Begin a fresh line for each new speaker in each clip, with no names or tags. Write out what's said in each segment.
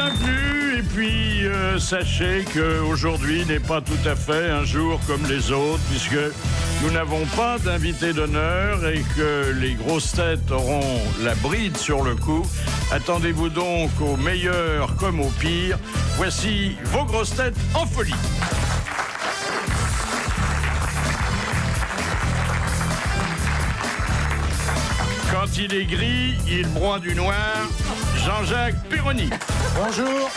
bienvenue. Et puis, sachez qu'aujourd'hui n'est pas tout à fait un jour comme les autres, puisque nous n'avons pas d'invité d'honneur et que les grosses têtes auront la bride sur le cou. Attendez-vous donc au meilleur comme au pire. Voici vos grosses têtes en folie. Quand il est gris, il broie du noir. Jean-Jacques Perroni.
Bonjour.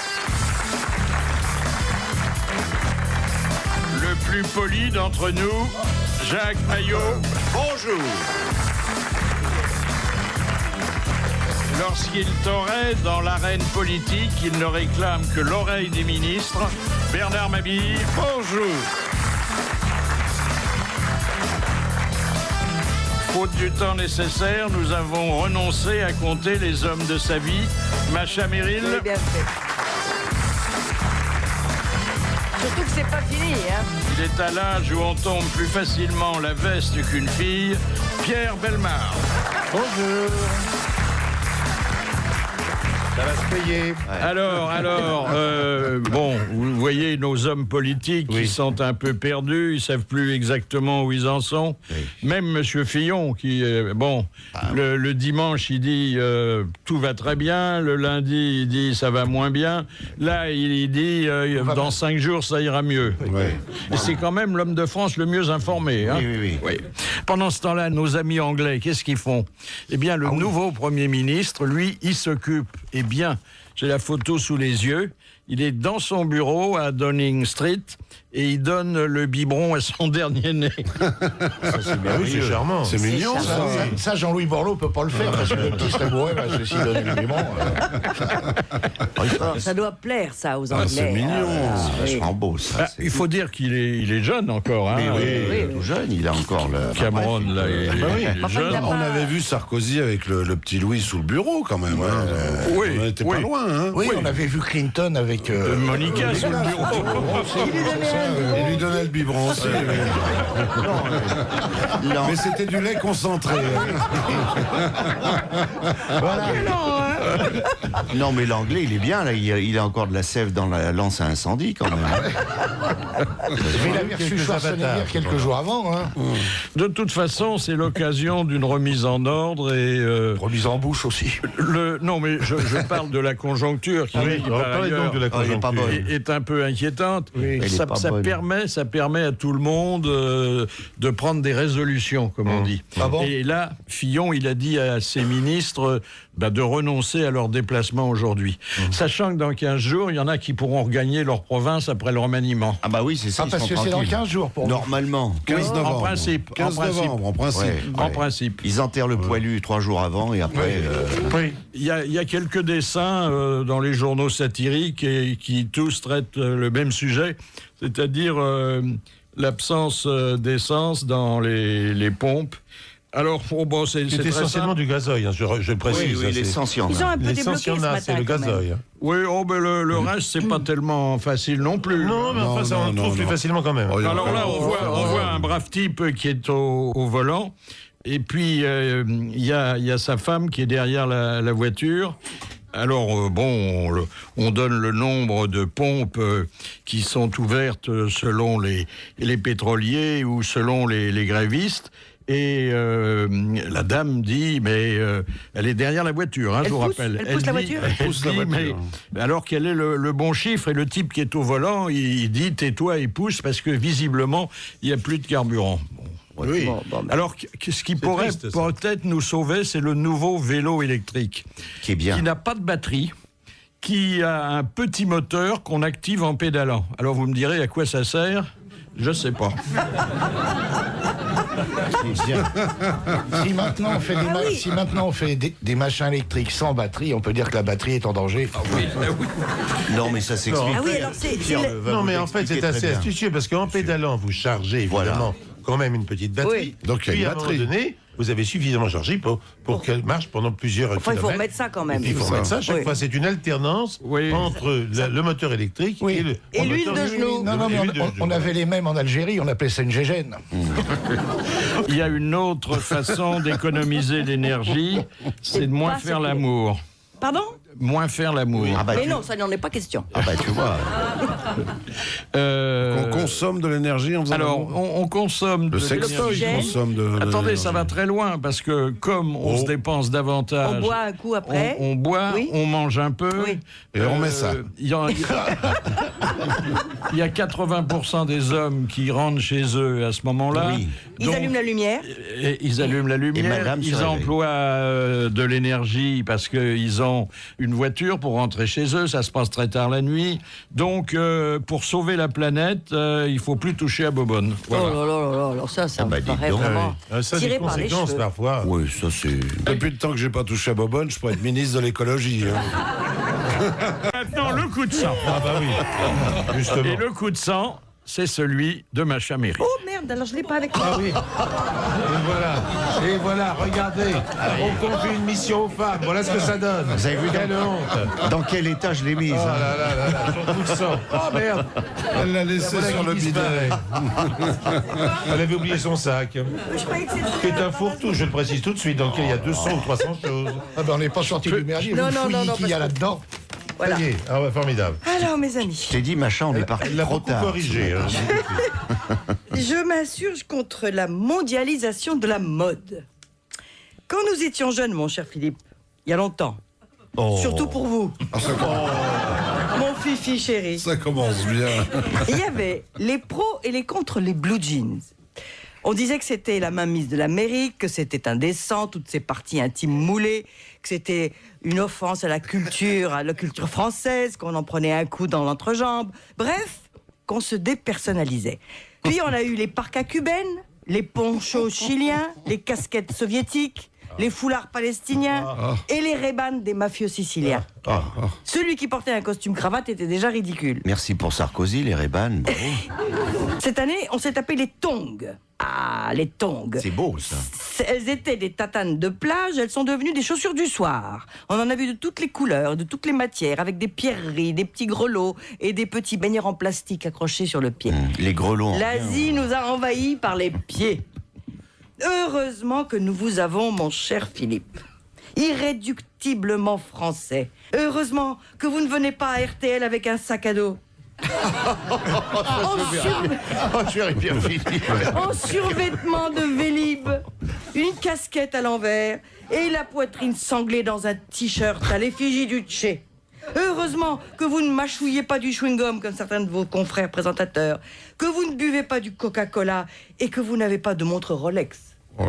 Le plus poli d'entre nous, Jacques Maillot. Bonjour. Lorsqu'il t'aurait dans l'arène politique, il ne réclame que l'oreille des ministres. Bernard Mabille. Bonjour. Faute du temps nécessaire, nous avons renoncé à compter les hommes de sa vie. Macha Merrill.
Oui, bien fait. Surtout que c'est pas fini, hein.
Il est à l'âge où on tombe plus facilement la veste qu'une fille. Pierre Bellemare.
Bonjour. Ça va se payer.
Alors, bon, vous voyez nos hommes politiques qui sont un peu perdus, ils savent plus exactement où ils en sont. Oui. Même Monsieur Fillon, qui, le dimanche, il dit tout va très bien, le lundi, il dit ça va moins bien. Là, il dit dans 5 jours, ça ira mieux. Oui. Et c'est quand même l'homme de France le mieux informé. Hein. Oui. Pendant ce temps-là, nos amis anglais, qu'est-ce qu'ils font? Eh bien, le nouveau Premier ministre, lui, il s'occupe. Eh bien, j'ai la photo sous les yeux. Il est dans son bureau à Downing Street et il donne le biberon à son dernier né.
Ça, c'est bien, oui, c'est charmant. C'est mignon, ça. Ça, Jean-Louis Borloo peut pas le faire parce que le petit serait bourré, ceci donne le biberon.
Ça doit plaire, ça, aux Anglais.
C'est mignon. C'est vachement beau, ça.
Il faut dire qu'il est jeune encore. Hein,
oui, tout jeune, il a encore le...
Cameron, là, il est jeune.
On avait vu Sarkozy avec le petit Louis sous le bureau, quand même.
Oui.
On n'était pas loin. Hein.
Oui, on avait vu Clinton avec...
Monica sous le bureau.
Il lui donnait le biberon aussi.
Non.
Mais c'était du lait concentré.
Voilà. Non, mais l'anglais, il est bien, là. Il a encore de la sève dans la lance à incendie, quand même.
Mais il avait reçu Schwarzenegger quelques jours avant. Hein.
De toute façon, c'est l'occasion d'une remise en ordre et...
Remise en bouche aussi.
Non, mais je parle de la conjoncture qui, par ailleurs, est un peu inquiétante. Oui. Ça permet à tout le monde de prendre des résolutions, comme on dit.
Ah bon?
Et là, Fillon, il a dit à ses ministres de renoncer à leur déplacement aujourd'hui. Sachant que dans 15 jours, il y en a qui pourront regagner leur province après le remaniement.
Ah bah oui, c'est ça.
Parce que c'est dans 15 jours pour
normalement.
15 novembre.
En principe.
15 novembre, en principe.
En principe.
Ils enterrent le poilu 3 jours avant et après...
Il y a quelques dessins dans les journaux satiriques et qui tous traitent le même sujet, c'est-à-dire l'absence d'essence dans les pompes. Alors, c'est
essentiellement du gazoil, hein, je le précise.
Oui, l'essence, il y en a.
Ils ont un peu débloqué ce matin,
c'est le gazoil.
Oui, le reste, c'est pas tellement facile non plus.
Non, mais enfin, ça on trouve plus facilement quand même.
Alors là, on voit un brave type qui est au volant. Et puis, il y a sa femme qui est derrière la voiture. Alors, on donne le nombre de pompes qui sont ouvertes selon les pétroliers ou selon les grévistes. Et la dame dit, mais elle est derrière la voiture, hein, je vous rappelle.
Elle pousse la voiture.
Mais alors quel est le bon chiffre? Et le type qui est au volant, il dit, tais-toi et pousse, parce que visiblement, il n'y a plus de carburant.
Oui.
Alors, ce qui pourrait peut-être nous sauver, c'est le nouveau vélo électrique.
Qui est bien.
Qui n'a pas de batterie, qui a un petit moteur qu'on active en pédalant. Alors, vous me direz à quoi ça sert? Je sais pas.
Si maintenant on fait des machins électriques sans batterie, on peut dire que la batterie est en danger.
Non, mais ça s'explique.
Ah oui, alors
Non, mais en fait, c'est assez astucieux parce qu'en pédalant, vous chargez évidemment quand même une petite batterie.
Oui. Donc,
puis à un moment donné, vous avez suffisamment chargé pour qu'elle marche pendant plusieurs kilomètres.
Il faut remettre ça quand même.
Il faut remettre ça chaque fois. C'est une alternance entre le moteur électrique
et l'huile de genou.
Non, mais on avait les mêmes en Algérie, on appelait ça une gégène.
Il y a une autre façon d'économiser l'énergie, c'est de moins faire l'amour.
Pardon?
moins faire l'amour.
Mais non, ça n'en est pas question.
Ah bah tu vois.
On consomme de l'énergie en faisant
Alors,
l'amour.
on consomme
Le
de
sextoy
l'oxygène.
consomme de
Attendez,
l'énergie.
ça va très loin, parce que comme on se dépense davantage...
On boit un coup après.
On boit,
Oui.
on mange un peu.
Oui.
Et on met ça.
Il y a 80% des hommes qui rentrent chez eux à ce moment-là.
Oui.
Ils
Donc,
allument la lumière.
ils allument la lumière,
madame se
ils
réveille.
emploient de l'énergie parce qu'ils ont une voiture pour rentrer chez eux, ça se passe très tard la nuit. Donc, pour sauver la planète, il faut plus toucher à Bobonne. Voilà.
Oh là là là là, ça
bah,
me
dis
paraît
donc.
vraiment
Ça a des
tiré par les
conséquences
cheveux.
parfois.
Oui, ça c'est...
Depuis le temps que j'ai pas touché à Bobonne, je pourrais être ministre de l'écologie.
Maintenant, le coup de sang.
Ah bah oui, justement.
Et le coup de sang, c'est celui de Macha Méry.
Oh merde, alors je l'ai pas avec moi.
Ah oui. Et voilà, regardez. On confie une mission aux femmes. Voilà ce que ça donne.
Vous avez vu
Quelle honte.
dans quel état je l'ai mise
Oh
hein.
là là là là, son coup de sang. Oh merde.
Elle l'a laissé
Voilà
sur
qui
le
disparaît.
bidet.
Elle avait oublié son sac.
Je croyais que c'était-
C'est un fourre-tout, je le précise tout de suite, dans lequel il y a 200 ou 300 choses.
Ah ben on n'est pas sorti du merdier.
Non,
Vous
non,
fouillez
non,
qu'il y a
parce
là-dedans.
Voilà.
Ça y est. Ah ouais, formidable.
Alors mes amis,
Je t'ai dit, machin, on est parti
Elle l'a
trop
beaucoup
tard.
corrigé. hein.
je m'insurge contre la mondialisation de la mode. Quand nous étions jeunes, mon cher Philippe, il y a longtemps, surtout pour vous, mon fifi chéri,
Ça commence bien.
il y avait les pros et les contre les blue jeans. On disait que c'était la mainmise de l'Amérique, que c'était indécent, toutes ces parties intimes moulées, que c'était une offense à la culture française, qu'on en prenait un coup dans l'entrejambe. Bref, qu'on se dépersonnalisait. Puis on a eu les parkas cubaines, les ponchos chiliens, les casquettes soviétiques, les foulards palestiniens et les Ray-Ban des mafieux siciliens. Celui qui portait un costume cravate était déjà ridicule.
Merci pour Sarkozy, les Ray-Ban. Bravo.
Cette année, on s'est tapé les tongs. Ah, les tongs.
C'est beau, ça.
Elles étaient des tatanes de plage, elles sont devenues des chaussures du soir. On en a vu de toutes les couleurs, de toutes les matières, avec des pierreries, des petits grelots et des petits baigneurs en plastique accrochés sur le pied.
Les grelots. en
L'Asie nous a envahis par les pieds. Heureusement que nous vous avons, mon cher Philippe. Irréductiblement français. Heureusement que vous ne venez pas à RTL avec un sac à dos. En survêtement de Vélib, une casquette à l'envers et la poitrine sanglée dans un t-shirt à l'effigie du Tché. Heureusement que vous ne mâchouillez pas du chewing-gum comme certains de vos confrères présentateurs, que vous ne buvez pas du Coca-Cola et que vous n'avez pas de montre Rolex.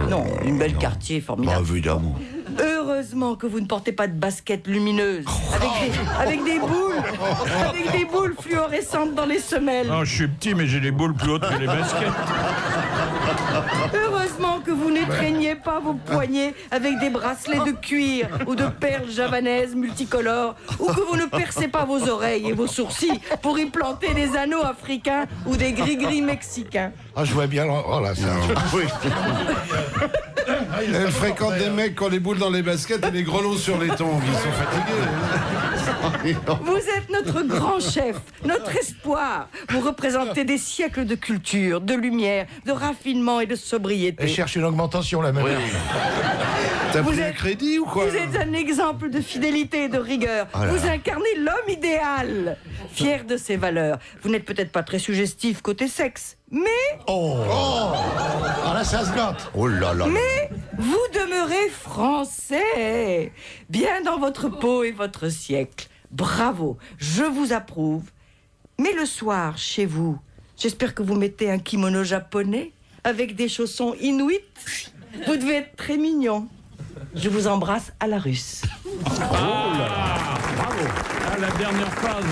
Non, une belle quartier formidable.
évidemment.
Heureusement que vous ne portez pas de baskets lumineuses avec des boules fluorescentes dans les semelles.
Non, je suis petit, mais j'ai les boules plus hautes que les baskets.
Heureusement que vous n'étreignez pas vos poignets avec des bracelets de cuir ou de perles javanaises multicolores, ou que vous ne percez pas vos oreilles et vos sourcils pour y planter des anneaux africains ou des gris-gris mexicains.
Ah, je vois bien. Oh là, ça.
Elle fréquente des mecs qui ont les boules dans les baskets et les grelots sur les tongs. Ils sont fatigués.
Vous êtes notre grand chef, notre espoir. Vous représentez des siècles de culture, de lumière, de raffinement et de sobriété.
Elle cherche une augmentation, la même.
T'as
Vous
pris un
êtes-
crédit ou quoi?
Vous êtes un exemple de fidélité et de rigueur. Vous incarnez l'homme idéal, fier de ses valeurs. Vous n'êtes peut-être pas très suggestif côté sexe, mais
Ah là, ça se gâte.
Oh là là.
Mais vous demeurez français, bien dans votre peau et votre siècle. Bravo, je vous approuve. Mais le soir, chez vous, j'espère que vous mettez un kimono japonais avec des chaussons inuits. Vous devez être très mignon. Je vous embrasse à la russe.
Ah, la dernière phrase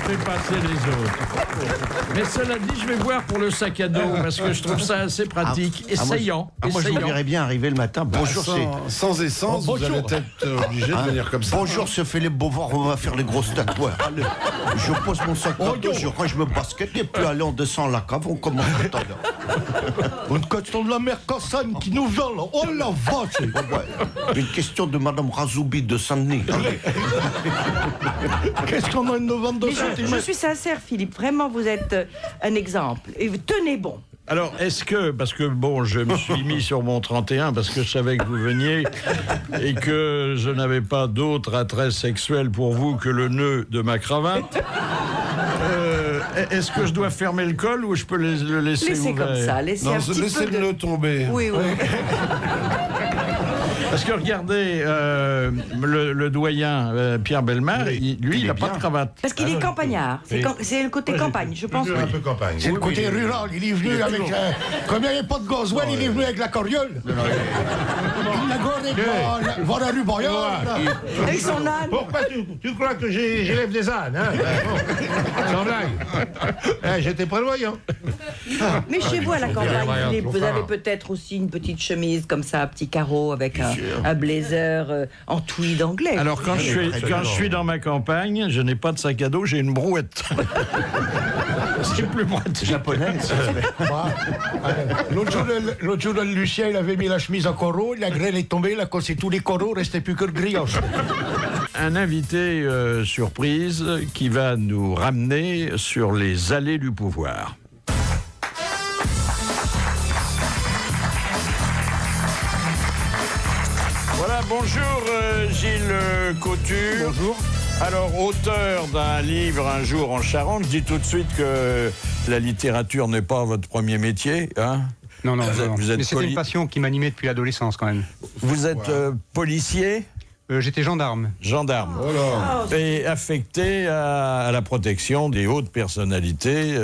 fait passer les autres. Mais cela dit, je vais voir pour le sac à dos, parce que je trouve ça assez pratique, essayant.
Moi, je me
essayant.
verrais bien arriver le matin. Bonjour, c'est...
Sans essence, vous allez être obligé de venir comme ça.
Bonjour, se fait les beauvoirs, on va faire les grosses tatouages. Allez, je pose mon sac à dos, je range mes baskets et puis allez, on descend la cave, on commence le temps.
Une question de la mère Cassane qui nous viole. Oh la vache.
Une question de Madame Razoubi de Saint-Denis. Allez.
Qu'est-ce qu'on a une vente de
Mais je suis sincère, Philippe. Vraiment, vous êtes un exemple. Et vous tenez bon.
Alors, est-ce que, parce que bon, je me suis mis sur mon 31 parce que je savais que vous veniez et que je n'avais pas d'autre attrait sexuel pour vous que le nœud de ma cravate. Est-ce que je dois fermer le col ou je peux le laisser ouvert?
Laissez comme ça, laissez un petit peu
Laissez-le tomber.
Oui.
Parce que regardez, le doyen Pierre Bellemare, lui, il n'a pas de cravate.
Parce qu'il est campagnard. C'est le côté campagne, je pense.
Un peu campagne.
C'est le côté rural. Il est venu avec. Comme il n'y avait pas de gasoil, il est venu avec la coriole. La gorille, va la rue Boyard.
Avec son âne.
Pourquoi tu crois que j'élève des ânes, hein? Sans blague. J'étais prévoyant.
Mais chez vous, à la campagne, vous avez peut-être aussi une petite chemise comme ça, à petits carreaux, avec un blazer en tweed anglais.
Alors, quand je suis dans ma campagne, je n'ai pas de sac à dos, j'ai une brouette. C'est plus pratique.
Japonaise. L'autre jour, Lucien, il avait mis la chemise en coraux, la grêle est tombée, il a cassé tous les coraux, restait plus que le grillage.
Un invité surprise qui va nous ramener sur les allées du pouvoir. Voilà, bonjour Gilles Couture.
Bonjour.
Alors, auteur d'un livre Un jour en Charente, je dis tout de suite que la littérature n'est pas votre premier métier, hein?
Non.
Vous êtes
mais c'était une passion qui m'animait depuis l'adolescence quand même.
Vous êtes policier?
J'étais gendarme.
Gendarme. Et affecté à la protection des hautes personnalités.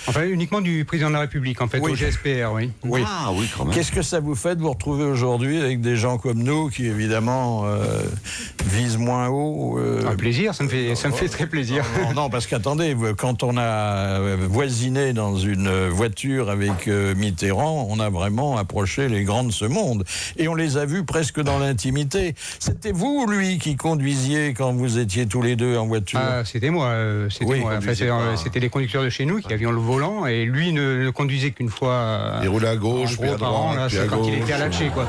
Enfin, uniquement du président de la République, en fait,
oui.
Au GSPR, oui.
Oui.
Ah oui, quand même.
Qu'est-ce que ça vous fait de vous retrouver aujourd'hui avec des gens comme nous qui, évidemment, visent moins haut
Un plaisir, ça me fait très plaisir.
Non, parce qu'attendez, quand on a voisiné dans une voiture avec Mitterrand, on a vraiment approché les grands de ce monde. Et on les a vus presque dans l'intimité. C'était vous ou lui qui conduisiez quand vous étiez tous les deux en voiture?
C'était moi. En fait, c'était les conducteurs de chez nous qui avions le volant et lui ne conduisait qu'une fois.
Il roulait à gauche, puis à droite, puis à
quand
gauche.
il était à Latché, quoi.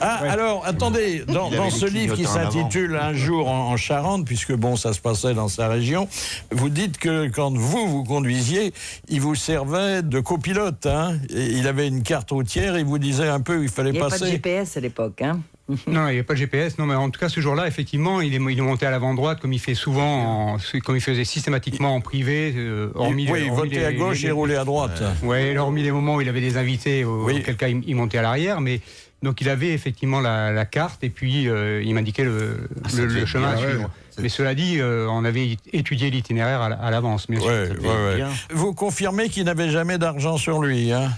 Ah, alors, attendez, dans ce livre qui s'intitule Un jour en Charente, puisque bon, ça se passait dans sa région, vous dites que quand vous conduisiez, il vous servait de copilote, hein? Et il avait une carte routière, il vous disait un peu où il fallait passer.
Il n'y avait pas de GPS à l'époque, hein?
Non, il n'y avait pas de GPS. Non, mais en tout cas, ce jour-là, effectivement, il est monté à l'avant-droite comme il fait souvent, comme il faisait systématiquement en privé.
Il votait à gauche et roulait à droite.
Oui, hormis les moments où il avait des invités, auquel cas il montait à l'arrière, mais donc il avait effectivement la carte et puis il m'indiquait le chemin à suivre. Mais cela dit, on avait étudié l'itinéraire à l'avance, bien sûr.
Vous confirmez qu'il n'avait jamais d'argent sur lui, hein?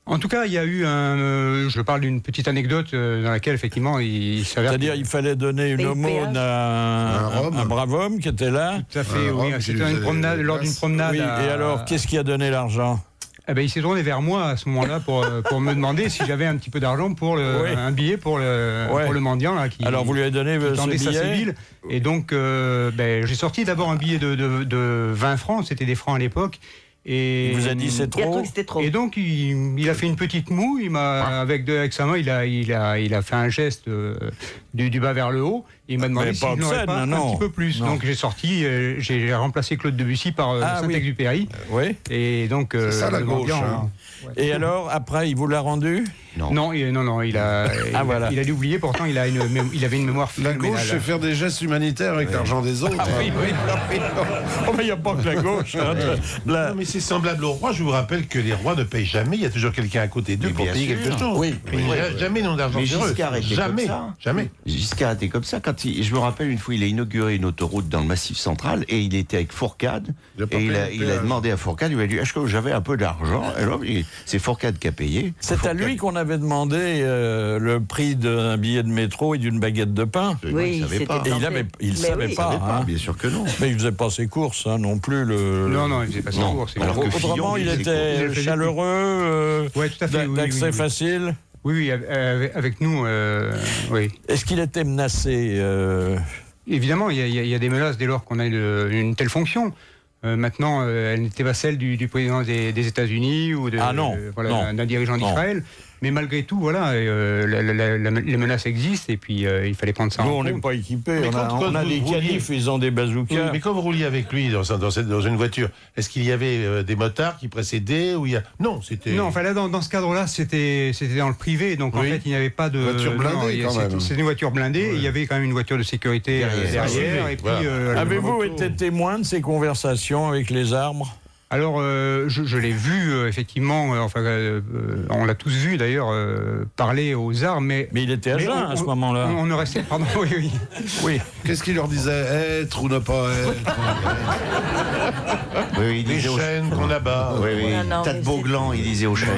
En tout cas, il y a eu je parle d'une petite anecdote dans laquelle, effectivement, il s'avère...
C'est-à-dire qu'il fallait donner une aumône à un brave homme qui était là.
Tout à fait, oui. C'était lors d'une promenade.
Oui, et alors, qu'est-ce qui a donné l'argent?
Il s'est tourné vers moi à ce moment-là pour me demander si j'avais un petit peu d'argent pour un billet pour le mendiant. Là,
alors, vous lui avez donné ce billet
civile. Et donc, j'ai sorti d'abord un billet de 20 francs, c'était des francs à l'époque. Et
il vous a dit c'est trop.
Et donc il a fait une petite moue. Il m'a avec sa main il a fait un geste du bas vers le haut. Et il m'a demandé si je n'aurais pas un petit peu plus. Non. Donc j'ai sorti, j'ai remplacé Claude Debussy par Saint-Exupéry.
Oui.
Et donc
c'est ça la gauche.
Et alors après il vous l'a rendu?
Non, il a dû oublier. Pourtant il avait une mémoire phénoménale.
La gauche, c'est faire des gestes humanitaires avec l'argent des autres.
Oui. Il n'y a pas que la gauche.
Non, mais c'est semblable au roi. Je vous rappelle que les rois ne payent jamais. Il y a toujours quelqu'un à côté d'eux pour payer quelque chose.
Oui.
Jamais non d'argent sur eux. Jamais.
Giscard était comme ça. Je me rappelle une fois, il a inauguré une autoroute dans le Massif central et il était avec Fourcade. Et il a demandé à Fourcade, il lui a dit, est-ce que j'avais un peu d'argent? Alors, c'est Fourcade qui a payé.
C'est à lui qu'on avait demandé le prix d'un billet de métro et d'une baguette de pain.
Oui,
il ne savait pas.
Et il ne savait pas.
Bien sûr que non.
Mais il ne faisait pas ses courses non plus.
Non, il ne faisait pas ses courses.
Alors autrement, il était chaleureux, d'accès facile.
Oui, avec nous, oui.
Est-ce qu'il était menacé
Évidemment, il y a des menaces dès lors qu'on a une telle fonction. Maintenant, elle n'était pas celle du président des États-Unis ou d'un dirigeant d'Israël. Mais malgré tout, voilà, les menaces existent et puis il fallait prendre ça en compte.
Nous, on n'est pas équipés. On a des califs, ils ont des bazookas.
Oui, mais quand vous rouliez avec lui dans une voiture, est-ce qu'il y avait des motards qui précédaient ou Non, c'était...
Non, enfin là, dans ce cadre-là, c'était dans le privé, donc en fait, il n'y avait pas de...
Voiture blindée, quand même.
C'était une voiture blindée, et il y avait quand même une voiture de sécurité derrière. Et puis,
avez-vous été témoin de ces conversations avec les arbres ?
Alors, je l'ai vu, effectivement, on l'a tous vu d'ailleurs, parler aux arbmes, mais
il était à jeun à ce moment-là.
On ne restait... Pardon, oui.
Qu'est-ce qu'il leur disait, être ou ne pas être?
Oui, il
les
disait
chênes qu'on abat.
Oui. Tas de beaux glands, il disait aux chênes.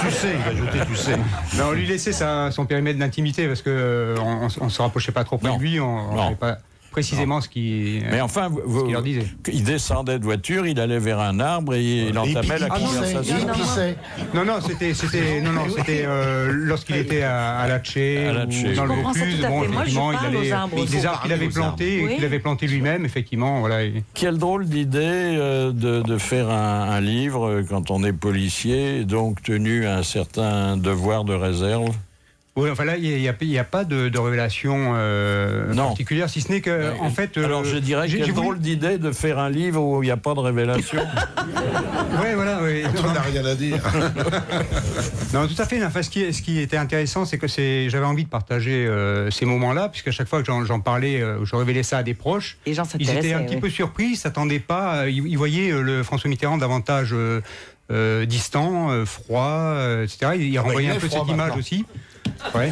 Tu sais, il a ajouté, tu sais.
Mais on lui laissait son périmètre d'intimité parce que on se rapprochait pas trop près de lui, on savait pas précisément ce qu'il leur disait.
Il descendait de voiture, il allait vers un arbre et il entamait la conversation.
Non, c'était lorsqu'il était à Latché ou dans le Vaucluse. Bon, effectivement, il allait des arbres qu'il avait plantés et qu'il avait plantés lui-même, effectivement. Voilà.
Quelle drôle d'idée de faire un livre quand on est policier, donc tenu à un certain devoir de réserve.
Oui, enfin là, il n'y a pas de révélation particulière, si ce n'est que, en fait...
Alors je dirais quelle drôle d'idée de faire un livre où il n'y a pas de révélation.
Oui, voilà. Oui.
On n'a rien à dire.
Non, tout à fait. Enfin, ce qui était intéressant, c'est que j'avais envie de partager ces moments-là, puisqu'à chaque fois que j'en parlais, je révélais ça à des proches.
Les gens
ils étaient un petit peu surpris, ils ne s'attendaient pas. Ils voyaient le François Mitterrand davantage distant, froid, etc. Il renvoyait un peu cette image aussi. Ouais.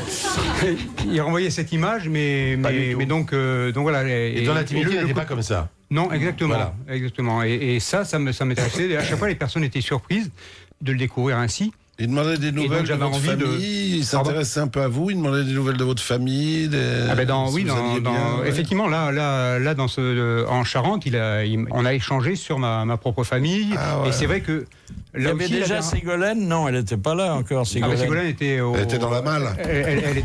Il renvoyait cette image, mais donc voilà.
Et dans l'intimité, il n'était pas comme ça.
Non, exactement. Voilà. Exactement. Et ça m'intéressait. À chaque fois, les personnes étaient surprises de le découvrir ainsi.
Il demandait des nouvelles de votre famille, il s'intéressait un peu à vous, il demandait des nouvelles de votre famille.
Effectivement, là en Charente, on a échangé sur ma propre famille. Et c'est vrai que
il y avait déjà Ségolène? Non, elle n'était pas là encore, Ségolène.
Ségolène était
elle était dans la malle.
Elle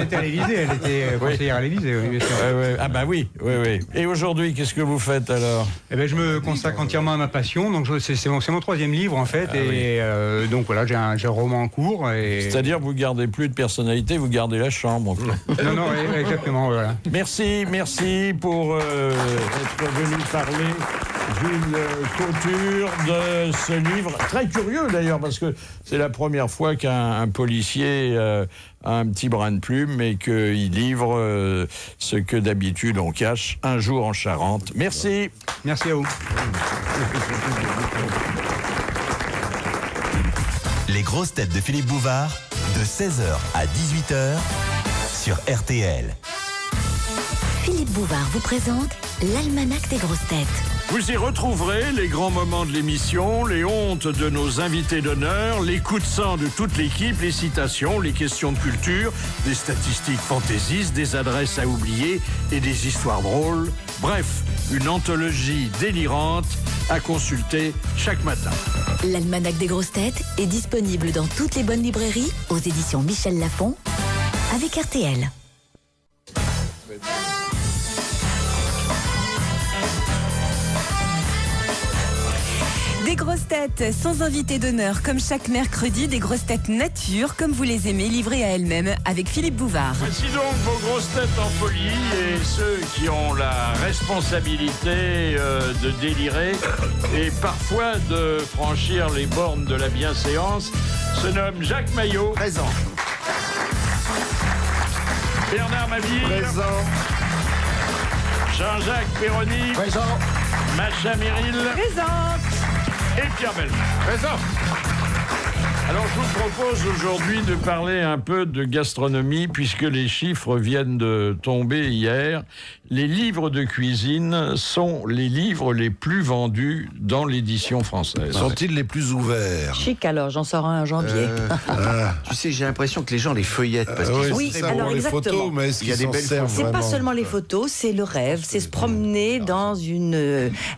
était à l'Élysée, elle était conseillère à l'Élysée, oui, bien sûr.
Ah bah oui. Et aujourd'hui, qu'est-ce que vous faites alors?
Je me consacre entièrement à ma passion, donc c'est mon 3e livre en fait, donc voilà, j'ai un roman en cours.
C'est-à-dire vous gardez plus de personnalité, vous gardez la chambre.
Non, exactement, voilà.
Merci pour être venu parler, Jules Couture, de ce livre. Très curieux d'ailleurs, parce que c'est la première fois qu'un policier a un petit brin de plume et qu'il livre ce que d'habitude on cache un jour en Charente. Merci.
Merci à vous.
Les grosses têtes de Philippe Bouvard, de 16h à 18h sur RTL.
Philippe Bouvard vous présente l'Almanach des grosses têtes.
Vous y retrouverez les grands moments de l'émission, les hontes de nos invités d'honneur, les coups de sang de toute l'équipe, les citations, les questions de culture, des statistiques fantaisistes, des adresses à oublier et des histoires drôles. Bref, une anthologie délirante à consulter chaque matin.
L'Almanach des grosses têtes est disponible dans toutes les bonnes librairies aux éditions Michel Lafon avec RTL.
Des grosses têtes sans invité d'honneur, comme chaque mercredi, des grosses têtes nature, comme vous les aimez, livrées à elles-mêmes, avec Philippe Bouvard.
Voici donc vos grosses têtes en folie et ceux qui ont la responsabilité de délirer et parfois de franchir les bornes de la bienséance se nomment Jacques Maillot.
Présent.
Bernard Mabille.
Présent.
Jean-Jacques Perroni.
Présent.
Macha Merrill.
Présente.
Et Pierre Belmar.
Présent.
Alors, je vous propose aujourd'hui de parler un peu de gastronomie, puisque les chiffres viennent de tomber hier. Les livres de cuisine sont les livres les plus vendus dans l'édition française.
Sont-ils les plus ouverts?
Chic alors, j'en sors un en janvier.
Tu sais, j'ai l'impression que les gens les feuillettent parce qu'ils
oui,
c'est
alors
les
exactement.
photos, mais est-ce qu'ils s'en servent
C'est pas seulement les photos, c'est le rêve, c'est se promener dans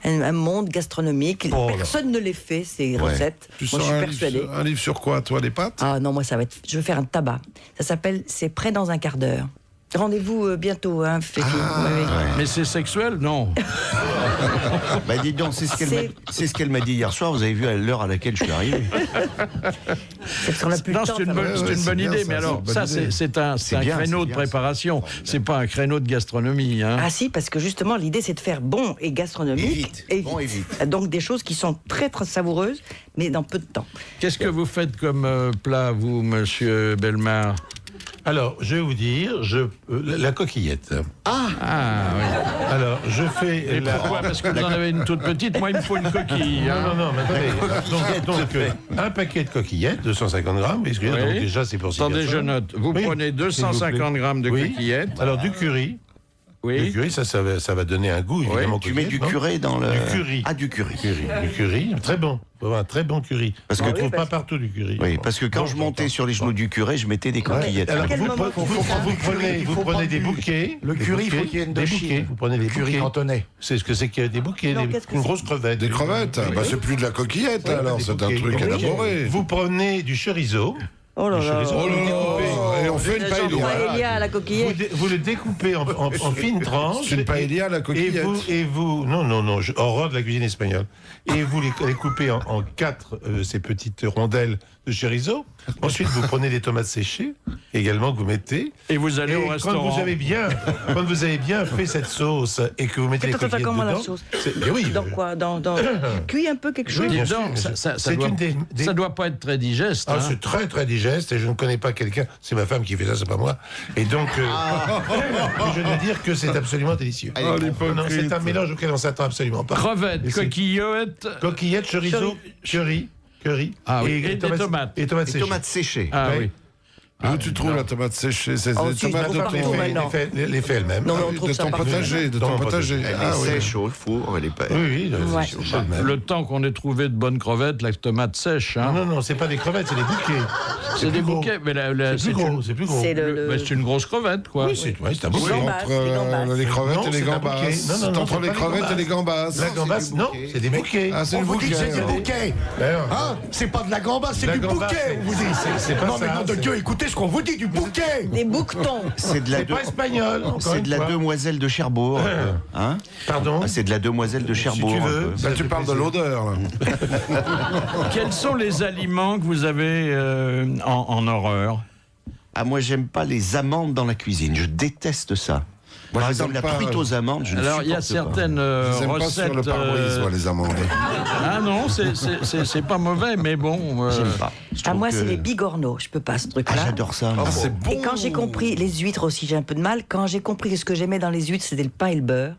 un monde gastronomique. Personne ne les fait, ces recettes.
Tu
moi, je suis persuadée.
Un livre sur quoi, toi, les pâtes?
Ah non, moi, je vais faire un tabac. Ça s'appelle « C'est prêt dans un quart d'heure ». Rendez-vous bientôt, hein, Féfi.
Mais c'est sexuel, non?
Bah dis donc, c'est ce qu'elle m'a dit hier soir. Vous avez vu à l'heure à laquelle je suis arrivé.
C'est
une bonne idée, mais alors ça, c'est un créneau de préparation. C'est pas un créneau de gastronomie. Hein.
Ah si, parce que justement, l'idée, c'est de faire bon et gastronomique. Et vite. Donc des choses qui sont très, très savoureuses, mais dans peu de temps.
Qu'est-ce que vous faites comme plat, vous, monsieur Bellemare?
Alors, je vais vous dire, la coquillette.
Ah oui.
Alors, je fais...
Pourquoi? Parce que vous en avez une toute petite, moi il me faut une coquille. Hein.
Non, mais attendez. Donc, un paquet de coquillettes, 250 grammes, donc déjà c'est pour...
Attendez, je note. Vous prenez 250 grammes de coquillettes.
Alors, du curry.
Oui.
Du curry, ça va donner un goût, évidemment.
Tu mets du curry dans le...
Du curry.
Ah, du curry.
Du curry, très bon. Un très bon curry. Parce qu'on ne trouve pas partout du curry.
Oui, parce que quand je montais sur les genoux du curé, je mettais des coquillettes.
Alors, vous prenez des bouquets.
Le curry, il faut qu'il y ait une bouquets.
Vous prenez des
curry cantonais.
C'est ce que c'est qu'il y a des bouquets, une grosse crevette.
Des crevettes? C'est plus de la coquillette, alors, c'est un truc élaboré.
Vous prenez du chorizo.
Oh là là.
Et on fait une
paella à la coquillette.
Vous le découpez en fines tranches.
C'est une paella à la coquillette.
Non, horreur de la cuisine espagnole. Et vous les coupez en 4 ces petites rondelles de chorizo. Ensuite, vous prenez des tomates séchées, également, que vous mettez.
Et vous allez au restaurant.
Quand vous avez bien fait cette sauce et que vous mettez les coquillettes dedans...
la sauce?
Mais oui.
Dans quoi? Cuit un peu quelque chose?
Oui, ça doit pas être très digeste.
Ah, c'est très très digeste et je ne connais pas quelqu'un, c'est ma femme qui fait ça, c'est pas moi. Et donc, je dois dire que c'est absolument délicieux. C'est un mélange auquel on s'attend absolument pas.
Crevettes,
coquillettes, chorizo, curry.
Et des tomates.
Et tomates séchées.
Tomates séchées.
Ah oui.
Où tu trouves la tomate séchée? C'est des tomates de
les fait elles-mêmes.
de ton potager. De ton potager.
Elle est sèche au four, elle est pas...
Oui,
le temps qu'on ait trouvé de bonnes crevettes, la tomate sèche. Hein.
Non, c'est pas des crevettes, c'est des bouquets.
C'est des bouquets, mais
c'est plus gros.
C'est une grosse crevette, quoi.
Oui, c'est un bouquet.
Entre les crevettes et les gambas. C'est entre les crevettes et les gambas.
La gambasse, non, c'est des bouquets.
Ah, c'est le bouquet.
C'est du bouquet. Hein? C'est pas de la gambasse, c'est du bouquet, on vous dit. Non, mais nom de Dieu, écoutez ce qu'on vous dit, du bouquet.
Des bouquetons.
C'est pas espagnol.
C'est de la demoiselle de Cherbourg. Hein?
Pardon?
C'est de la demoiselle de Cherbourg.
Si tu veux.
Là, tu parles de l'odeur.
Quels sont les aliments que vous avez en horreur?
Ah, moi, j'aime pas les amandes dans la cuisine. Je déteste ça. Par exemple, la truite aux amandes, je ne supporte pas.
Alors, il y a certaines recettes...
pas sur le pare-brise, les amandes.
Ah non, c'est pas mauvais, mais bon...
J'aime pas.
Moi, c'est les bigorneaux. Je peux pas, ce truc-là.
Ah, j'adore ça.
C'est bon.
Et quand j'ai compris, les huîtres aussi, j'ai un peu de mal. Quand j'ai compris que ce que j'aimais dans les huîtres, c'était le pain et le beurre,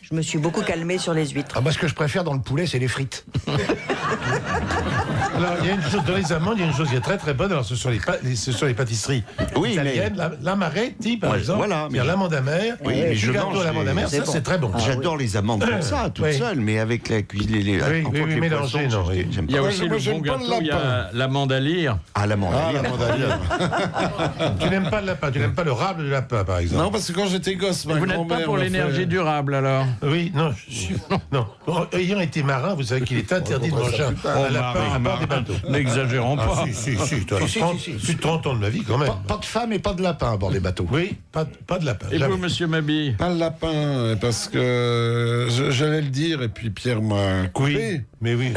je me suis beaucoup calmé sur les huîtres.
Ah bah, ce que je préfère dans le poulet, c'est les frites.
Alors, il y a une chose, dans les amandes, il y a une chose qui est très très bonne. Alors, ce sont les pâtisseries italiennes. L'amaretti, par exemple.
Voilà.
Il y a l'amande amère.
Oui, mais je
gâteau à l'amande amère, ça, c'est très bon.
J'adore les amandes comme ça, toutes seules, mais avec la cuisine.
Oui, mélangées, non.
Il y a aussi le bon gâteau, il y a l'amande à lire.
Ah, l'amande à lire.
Tu n'aimes pas le lapin, tu n'aimes pas le rable de lapin, par exemple.
Non, parce que quand j'étais gosse, ma
Vous n'êtes pas pour l'énergie durable, alors?
Oui, non. Ayant été marin, vous savez qu'il est interdit de manger un lapin à bord des bateaux.
N'exagérons pas.
Si, toi, plus de 30 ans de ma vie, quand même.
Pas de femme et pas de lapin à bord des bateaux.
Oui, pas de lapin.
Et vous, monsieur Mabille?
Pas le lapin, parce que j'allais le dire, et puis Pierre m'a coupé.
Oui, mais oui.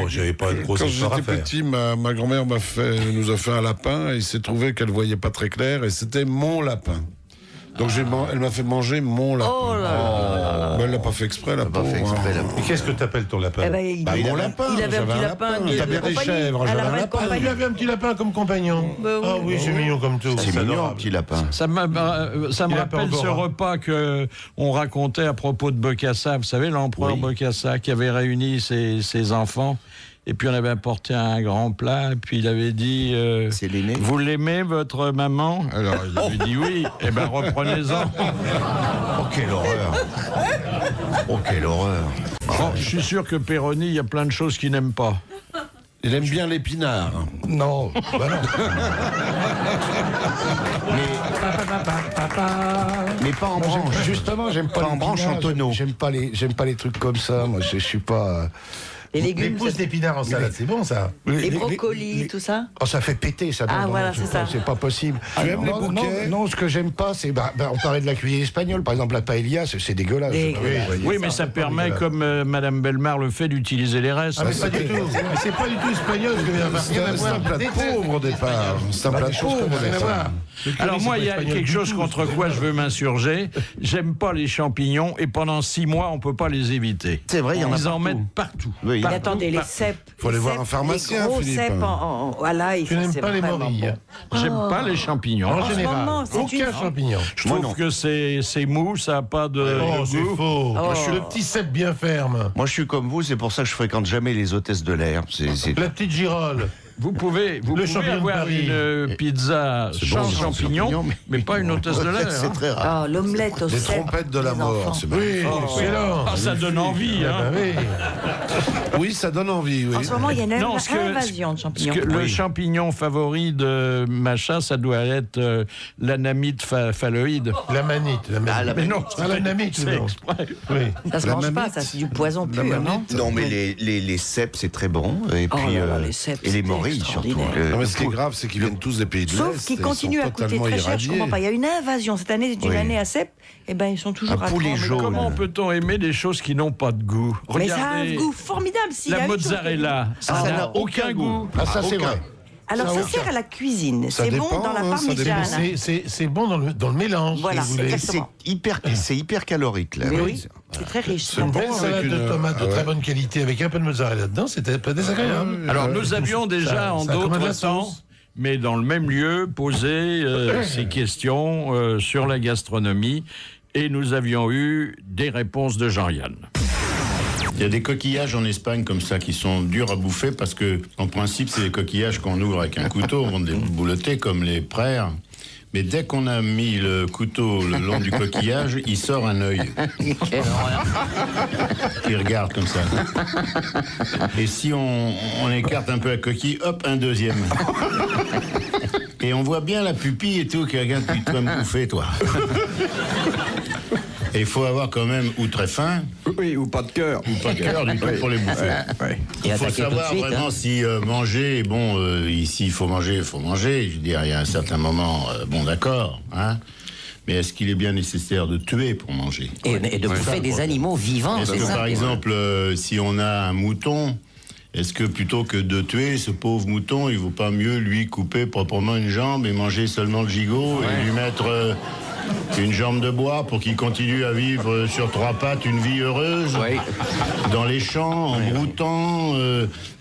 J'avais pas une grosse histoire à faire.
Quand j'étais petit, ma grand-mère nous a fait un lapin, et il s'est trouvé qu'elle voyait pas très clair, et c'était mon lapin. Donc elle m'a fait manger mon lapin.
Oh là là.
Elle l'a pas fait exprès, la pauvre.
Et qu'est-ce que t'appelles ton lapin?
Mon lapin.
Il avait un petit lapin.
Il avait des chèvres, j'avais un lapin.
Il avait un petit lapin comme compagnon. Ah oui, c'est mignon comme tout.
C'est mignon, un petit lapin.
Ça me rappelle ce repas qu'on racontait à propos de Bokassa. Vous savez, l'empereur Bokassa qui avait réuni ses enfants. Et puis on avait apporté un grand plat, et puis il avait dit
c'est l'aîné.
Vous l'aimez, votre maman? Alors il avait dit oui, et ben reprenez-en.
Oh, quelle horreur! Oh, quelle horreur!
Bon, je suis sûr que Péroni, il y a plein de choses qu'il n'aime pas.
Il aime bien l'épinard.
Non, bah non.
Mais pas en branche.
Justement, j'aime pas
en branche en tonneau.
J'aime pas les trucs comme ça. Moi, je suis pas.
Les légumes.
Les pousses d'épinards en salade, c'est bon ça.
Les brocolis, tout ça.
Oh, ça fait péter, ça.
Voilà, c'est ça.
C'est pas possible.
Tu aimes les bouquets?
Non, ce que j'aime pas, c'est... on parlait de la cuisine espagnole, par exemple, la paella, c'est dégueulasse.
Oui, mais ça permet, comme Madame Bellemare le fait, d'utiliser les restes.
Ah, mais pas du tout. Mais c'est pas du tout espagnol ce que vient de faire.
C'est un plat de pauvre au départ. C'est un plat de pauvre au départ.
Alors moi, il y a quelque chose contre quoi je veux m'insurger. J'aime pas les champignons et pendant 6 mois, on peut pas les éviter.
C'est vrai, il y en a
Ils
partout.
en mettent partout.
Oui.
Mais attendez, les cèpes.
Faut aller voir un pharmacien,
Les gros
Philippe.
cèpes voilà,
Tu n'aimes pas les morilles?
J'aime pas les champignons.
En général,
moment, c'est
aucun champignon.
Je trouve que c'est mou, ça n'a pas de
Oh, c'est
goût.
faux. Le petit cèpe bien ferme.
Moi, je suis comme vous, c'est pour ça que je fréquente jamais les hôtesses de l'air.
La petite girole.
Vous pouvez
champignon de
avoir
Paris.
une pizza sans champignons, mais pas une hôtesse de l'air.
C'est très rare.
L'omelette au
Les
cèpe.
trompettes de la mort, c'est
Oui,
magnifique.
excellent.
Ça donne envie.
Ah,
Hein.
bah oui.
Oui, ça donne envie, oui.
En ce moment, il y a une
Non,
invasion de champignons.
Le champignon favori de Macha, ça doit être l'anamite phalloïde.
L'amanite.
Mais non,
L'anamite.
c'est
non.
exprès.
Oui.
Ça se mange pas, ça, c'est du poison pur, non?
Non, mais les cèpes, c'est très bon. Et puis,
là là, les cèpes,
et les
c'était
morilles, surtout.
extraordinaire.
Non, mais ce qui est grave, c'est qu'ils viennent tous des pays de l'Est.
Sauf qu'ils continuent à coûter très cher, je comprends pas. Il y a une invasion. Cette année, c'est une année à cèpes, et ben ils sont toujours
Un
à
poulet
30.
jaune.
Comment peut-on aimer des choses qui n'ont pas de goût?
Mais ça a un
Regardez,
goût formidable. S'il y a
la
une chose
mozzarella, ça n'a aucun goût.
Ah, ça, c'est vrai.
Alors, ça sert à la cuisine.
Ça
C'est bon
dépend,
dans la
hein, ça dépend.
parmigiana.
C'est bon dans le mélange.
Voilà,
si vous voulez.
exactement.
C'est hyper calorique, là.
Mais
Ouais.
oui, c'est très riche.
Une belle
bon
salade
avec
de
une-
tomates de très bonne qualité avec un peu de mozzarella dedans, c'était pas désagréable.
Alors, nous avions déjà en
ça commande la
d'autres temps,
sauce.
mais dans le même lieu, posé ces questions sur la gastronomie, et nous avions eu des réponses de Jean-Yann.
Il y a des coquillages en Espagne comme ça qui sont durs à bouffer parce que, en principe, c'est des coquillages qu'on ouvre avec un couteau, on les boulotter comme les praires. Mais dès qu'on a mis le couteau le long du coquillage, il sort un œil. Qui regarde comme ça. Et si on écarte un peu la coquille, hop, un deuxième. Et on voit bien la pupille et tout qui regarde, tu vas me bouffer, toi. Et il faut avoir quand même ou très faim.
Oui, ou pas de cœur.
Ou pas de cœur du tout pour les bouffer. Il faut savoir vraiment si manger, bon, ici il faut manger. Je veux dire, il y a un certain moment, bon d'accord, hein. Mais est-ce qu'il est bien nécessaire de tuer pour manger?
Et de bouffer des animaux vivants,
Est-ce
c'est
que
ça.
par exemple, si on a un mouton, est-ce que plutôt que de tuer ce pauvre mouton, il vaut pas mieux lui couper proprement une jambe et manger seulement le gigot et lui mettre une jambe de bois pour qu'il continue à vivre sur 3 pattes une vie heureuse dans les champs, en broutant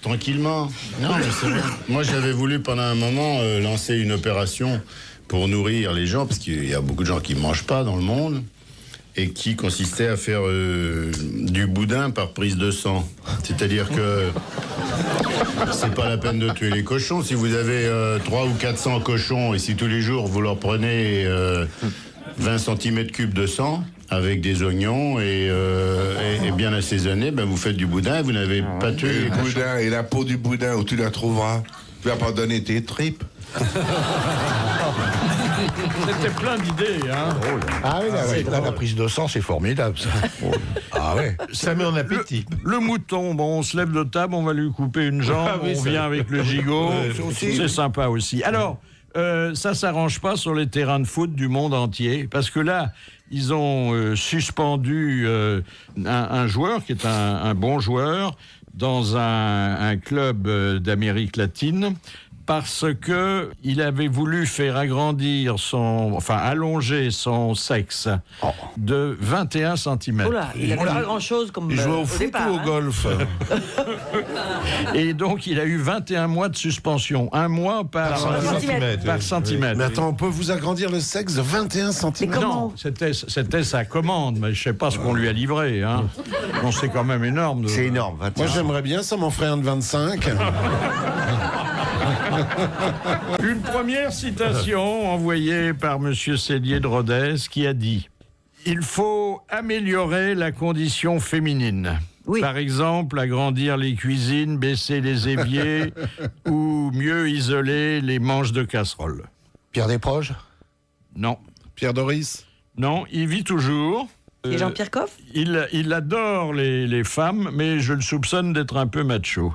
tranquillement? Non, mais c'est vrai. Moi, j'avais voulu pendant un moment lancer une opération pour nourrir les gens, parce qu'il y a beaucoup de gens qui ne mangent pas dans le monde, et qui consistait à faire du boudin par prise de sang. C'est-à-dire que c'est pas la peine de tuer les cochons. Si vous avez 300 ou 400 cochons, et si tous les jours vous leur prenez 20 cm3 de sang, avec des oignons et bien assaisonné, ben vous faites du boudin et vous n'avez pas tué les cochons.
Boudin, et la peau du boudin, où tu la trouveras, tu vas pas donner tes tripes.
C'était plein d'idées, hein.
Ah oui, la prise de sang, c'est formidable, ça. Ah ouais.
Ça met en appétit.
Le mouton, bon, on se lève de table, on va lui couper une jambe,
Ah oui,
on
ça-
vient avec le gigot,
aussi.
c'est sympa aussi. Alors, ça s'arrange pas sur les terrains de foot du monde entier, parce que là, ils ont suspendu un joueur qui est un bon joueur dans un club d'Amérique latine, parce que il avait voulu faire allonger son sexe de 21 cm.
Oula, il n'avait pas grand-chose comme
Il jouait au
au
foot
départ,
ou au
hein.
golf?
Et donc, il a eu 21 mois de suspension. 1 mois par centimètre.
Mais attends, on peut vous agrandir le sexe de 21 cm?
Non, c'était sa commande, mais je sais pas ce qu'on lui a livré. Hein. Non, c'est quand même énorme.
C'est énorme. 21.
Moi, j'aimerais bien ça, m'en ferait un de 25.
Une première citation envoyée par M. Célier de Rodez qui a dit « Il faut améliorer la condition féminine. Par exemple, agrandir les cuisines, baisser les éviers ou mieux isoler les manches de casserole. »
Pierre Desproges?
Non.
Pierre Doris?
Non, il vit toujours.
Et Jean-Pierre Coff?
Il adore les femmes, mais je le soupçonne d'être un peu macho.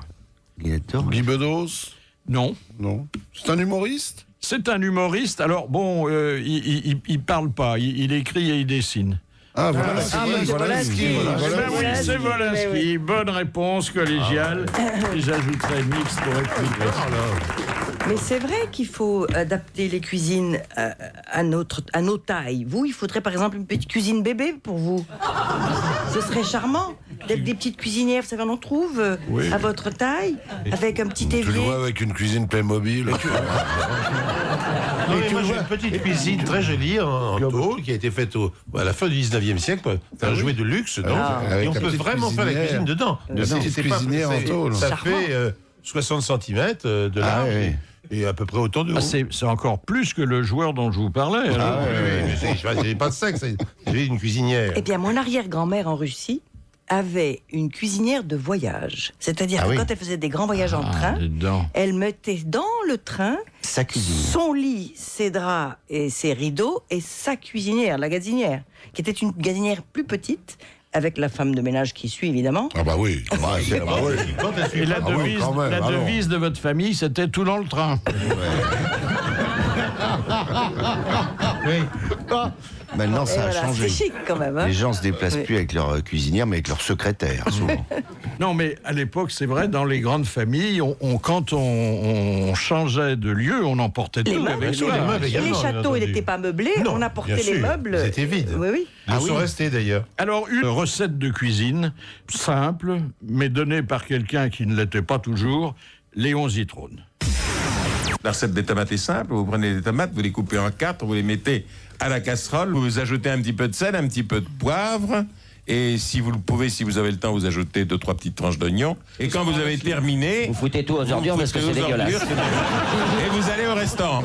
Il adore.
Guy Bedos?
Non.
Non. C'est un humoriste?
C'est un humoriste. Alors, bon, il parle pas. Il écrit et il dessine.
Ah, voilà.
C'est Volaski. Bonne réponse collégiale. Et j'ajouterai mix pour être plus précis.
Mais c'est vrai qu'il faut adapter les cuisines à nos tailles. Vous, il faudrait par exemple une petite cuisine bébé pour vous. Ce serait charmant d'être des petites cuisinières, vous savez, on en trouve à votre taille, avec un petit évier.
Tu le vois avec une cuisine Playmobil.
Non, mais moi j'ai une petite cuisine très jolie en tôle qui a été faite à la fin du 19e siècle. C'est un jouet de luxe, donc. Et on peut vraiment faire la cuisine dedans.
C'est cuisinière en tôle.
Ça fait 60 cm de large. Et à peu près autant de haut.
C'est encore plus que le joueur dont je vous parlais.
J'ai pas de sexe, j'ai une cuisinière.
Eh bien, mon arrière-grand-mère en Russie avait une cuisinière de voyage. C'est-à-dire que quand elle faisait des grands voyages en train, elle mettait dans le train
sa cuisine,
son lit, ses draps et ses rideaux et sa cuisinière, la gazinière, qui était une gazinière plus petite, avec la femme de ménage qui suit, évidemment.
Ah bah oui.
Et la devise de votre famille, c'était tout dans le train.
Maintenant, ça a changé.
C'est chic, quand même.
Les gens se déplacent plus avec leur cuisinière, mais avec leur secrétaire, souvent.
Non, mais à l'époque, c'est vrai, dans les grandes familles, quand on changeait de lieu, on emportait tout avec soi.
Les châteaux, ils n'étaient pas meublés, on apportait les meubles.
C'était vide.
Oui.
Ils sont restés, d'ailleurs.
Alors, une recette de cuisine, simple, mais donnée par quelqu'un qui ne l'était pas toujours, Léon Zitrone.
La recette des tomates est simple. Vous prenez des tomates, vous les coupez en 4, vous les mettez à la casserole, vous ajoutez un petit peu de sel, un petit peu de poivre, et si vous le pouvez, si vous avez le temps, vous ajoutez 2-3 petites tranches d'oignons. Et quand vous avez terminé,
vous foutez tout aux ordures parce que c'est dégueulasse.
Et vous allez au restaurant.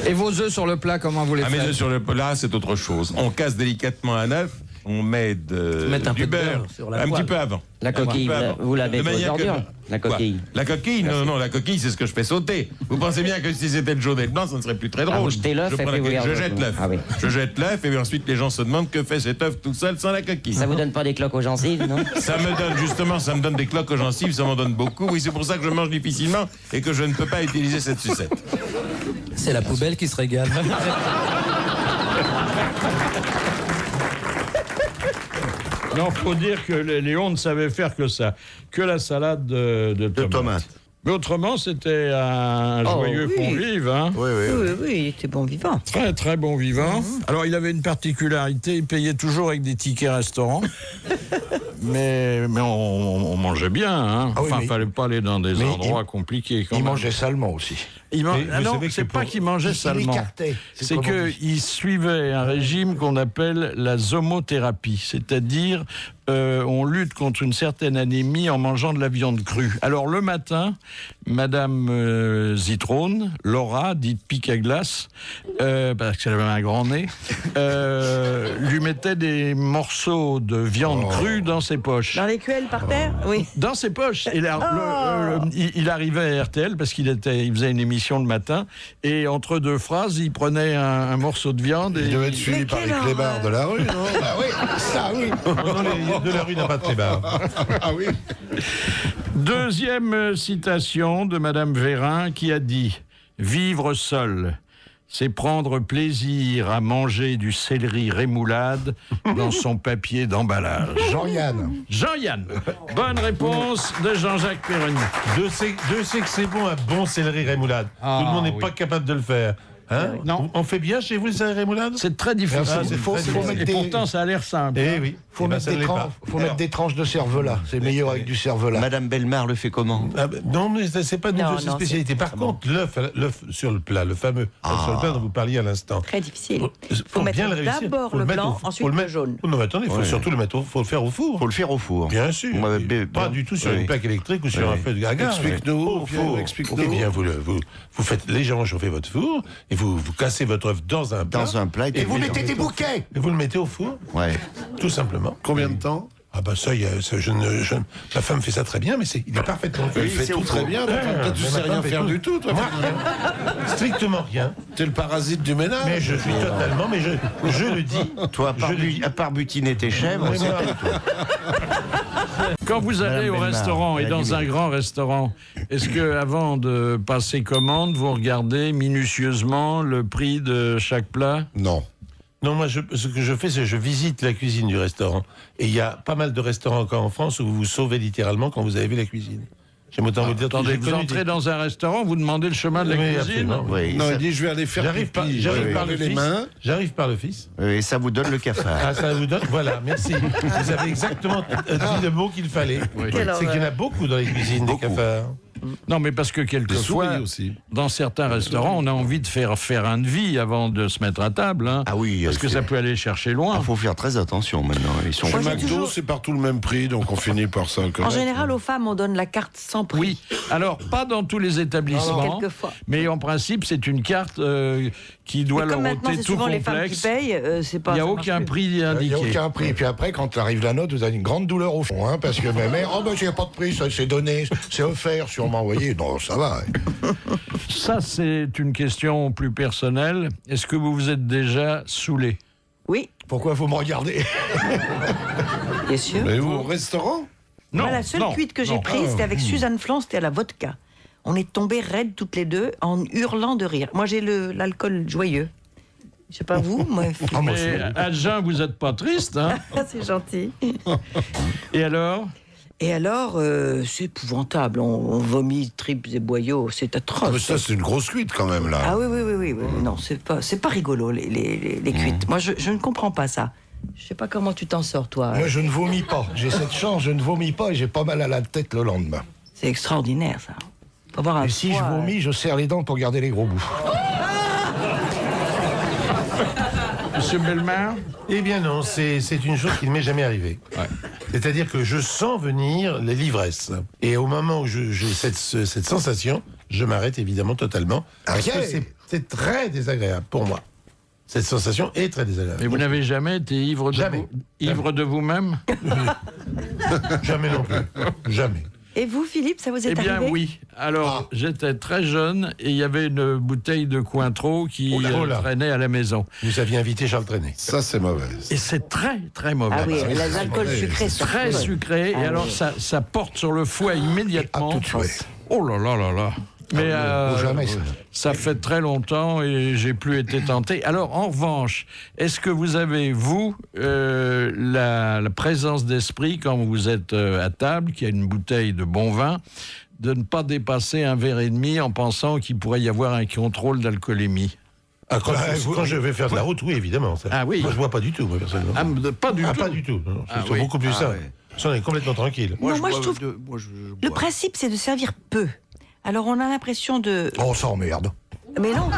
Et vos œufs sur le plat, comment vous les faites?
Mes œufs sur le plat, c'est autre chose. On casse délicatement un œuf. On met du beurre un petit peu avant.
La coquille, vous la mettez aux ordures? La coquille.
La coquille, non, la coquille, c'est ce que je fais sauter. Vous pensez bien que si c'était le jaune et le blanc, ça ne serait plus très drôle.
Vous jetez l'œuf et puis
je jette l'œuf. Je jette l'œuf et ensuite les gens se demandent que fait cet œuf tout seul sans la coquille.
Ça vous donne pas des cloques aux gencives, non?
Ça me donne des cloques aux gencives, ça m'en donne beaucoup. Oui, c'est pour ça que je mange difficilement et que je ne peux pas utiliser cette sucette.
C'est la poubelle qui se régale.
Non, faut dire que Léon ne savait faire que ça, que la salade de tomates. Mais autrement, c'était un joyeux convive. Hein.
Oui, il était bon vivant.
Très, très bon vivant. Alors, il avait une particularité, il payait toujours avec des tickets restaurants. mais on mangeait bien. Hein. Enfin, il fallait pas aller dans des endroits compliqués.
Il mangeait salement aussi.
Non, c'est pas qu'il mangeait salement. C'est qu'il suivait un régime qu'on appelle la zomothérapie. C'est-à-dire, on lutte contre une certaine anémie en mangeant de la viande crue. Alors, le matin, Madame Zitrone, Laura, dite pique à glace, parce qu'elle avait un grand nez, lui mettait des morceaux de viande crue dans ses poches.
Dans l'écuelle par terre? Oui.
Dans ses poches. Et là, il arrivait à RTL parce qu'il faisait une émission le matin, et entre deux phrases, il prenait un morceau de viande.
Il devait être suivi par les clébards de la rue, non?
Ah oui, ça oui.
De la rue n'a pas de clébards.
Ah oui.
Deuxième citation de Madame Vérin qui a dit « Vivre seul, c'est prendre plaisir à manger du céleri rémoulade dans son papier d'emballage. » Jean-Yann. Bonne réponse de Jean-Jacques Perroni.
Dieu sait que c'est bon, un bon céleri rémoulade. Tout le monde n'est pas capable de le faire. Hein?
Non.
On fait bien chez vous le céleri rémoulade?
C'est très difficile. Et pourtant, ça a l'air simple.
Eh oui.
Faut mettre des tranches de cervelas. C'est meilleur avec du cervelas.
Madame Bellemare le fait comment?
Non, mais c'est pas une spécialité. Par contre, l'œuf sur le plat, le fameux œuf sur le plat dont vous parliez à l'instant.
Très difficile. Faut mettre d'abord le blanc, ensuite le jaune.
Non, mais attendez, il faut surtout le mettre. Faut le faire au four.
Faut le faire au four.
Bien sûr. Pas du tout sur une plaque électrique ou sur un feu de gaga.
Explique-nous.
Eh bien, vous faites légèrement chauffer votre four et vous cassez votre œuf dans un plat.
Et vous mettez des bouquets.
Et vous le mettez au four.
Ouais.
Tout simplement.
Combien de temps?
Ah bah ça, ma femme fait ça très bien, mais il est parfaitement fait.
Il fait tout très bien, toi tu sais rien faire du tout, toi.
Strictement rien.
T'es le parasite du ménage.
Mais je suis totalement, mais je le dis.
Toi, à part butiner tes chèvres, c'est toi.
Quand vous allez au restaurant et dans un grand restaurant, est-ce que avant de passer commande, vous regardez minutieusement le prix de chaque plat?
Non.
Non, moi, ce que je fais, c'est que je visite la cuisine du restaurant. Et il y a pas mal de restaurants encore en France où vous vous sauvez littéralement quand vous avez vu la cuisine. J'aime autant vous dire.
Attendez, vous entrez dans un restaurant, vous demandez le chemin de la cuisine.
Oui,
non, il dit je vais aller faire pipi.
J'arrive par le fils. J'arrive par le fils.
Et ça vous donne le cafard.
Ah, ça vous donne. Voilà, merci. Vous avez exactement dit le mot qu'il fallait.
Oui.
C'est qu'il y en a beaucoup dans les cuisines des cafards.
Non, mais parce que quelquefois, dans certains restaurants, on a envie de faire un devis avant de se mettre à table. Hein,
ah oui,
parce que ça peut aller chercher loin.
Il faut faire très attention maintenant.
Chez McDo, c'est partout le même prix, donc on finit par ça.
En général, aux femmes, on donne la carte sans prix.
Oui, alors pas dans tous les établissements, mais en principe, c'est une carte qui doit leur ôter tout complexe. Les femmes qui payent, c'est pas. Il n'y a aucun prix indiqué.
Il n'y a aucun prix. Et puis après, quand arrive la note, vous avez une grande douleur au fond, hein, parce que ma mère, j'ai pas de prix, ça c'est donné, c'est offert, sûrement. Vous voyez, non, ça va.
Ça, c'est une question plus personnelle. Est-ce que vous vous êtes déjà saoulé?
Oui.
Pourquoi vous me regardez?
Bien sûr.
Mais vous, au restaurant?
Non. Moi, la seule cuite que j'ai prise, c'était avec Suzanne Flan, c'était à la vodka. On est tombées raides toutes les deux en hurlant de rire. Moi, j'ai l'alcool joyeux. Je sais pas vous, moi.
Mais à jeun, vous n'êtes pas triste, hein?
C'est gentil.
Et alors?
Et alors, c'est épouvantable. On vomit tripes et boyaux, c'est atroce.
Ah mais ça, c'est une grosse cuite quand même, là.
Ah oui. Non, c'est pas rigolo, les cuites. Moi, je ne comprends pas ça. Je sais pas comment tu t'en sors, toi.
Moi, je ne vomis pas. J'ai cette chance, je ne vomis pas et j'ai pas mal à la tête le lendemain.
C'est extraordinaire, ça. Faut avoir un
et si je vomis, je serre les dents pour garder les gros bouts.
Monsieur Bellemare?
Eh bien non, c'est une chose qui ne m'est jamais arrivée. Ouais. C'est-à-dire que je sens venir les livresses. Et au moment où j'ai cette sensation, je m'arrête évidemment totalement. Parce que c'est très désagréable pour moi. Cette sensation est très désagréable.
Et vous n'avez jamais été ivre de vous-même?
Jamais non plus. Jamais.
Et vous, Philippe, ça vous est arrivé?
Eh bien, oui. Alors, j'étais très jeune et il y avait une bouteille de Cointreau qui traînait à la maison.
Vous aviez invité Charles Trenet.
Ça, c'est mauvais.
Et c'est très, très mauvais.
Ah oui, les alcools sucrés.
Très sucré. Et alors, ça porte sur le foie immédiatement.
tout de suite.
Oh là là là là. Mais ça fait très longtemps et j'ai plus été tenté. Alors, en revanche, est-ce que vous avez, vous, la présence d'esprit, quand vous êtes à table, qu'il y a une bouteille de bon vin, de ne pas dépasser un verre et demi en pensant qu'il pourrait y avoir un contrôle d'alcoolémie?
Quand je vais faire de la route, oui, évidemment. Ça.
Ah oui.
Moi, je bois pas du tout, moi, personnellement.
Pas du tout.
Pas du tout. C'est beaucoup plus ça. Ça, on est complètement tranquille.
Moi, je trouve le principe, c'est de servir peu. Alors, on a l'impression de...
On s'emmerde.
Mais non,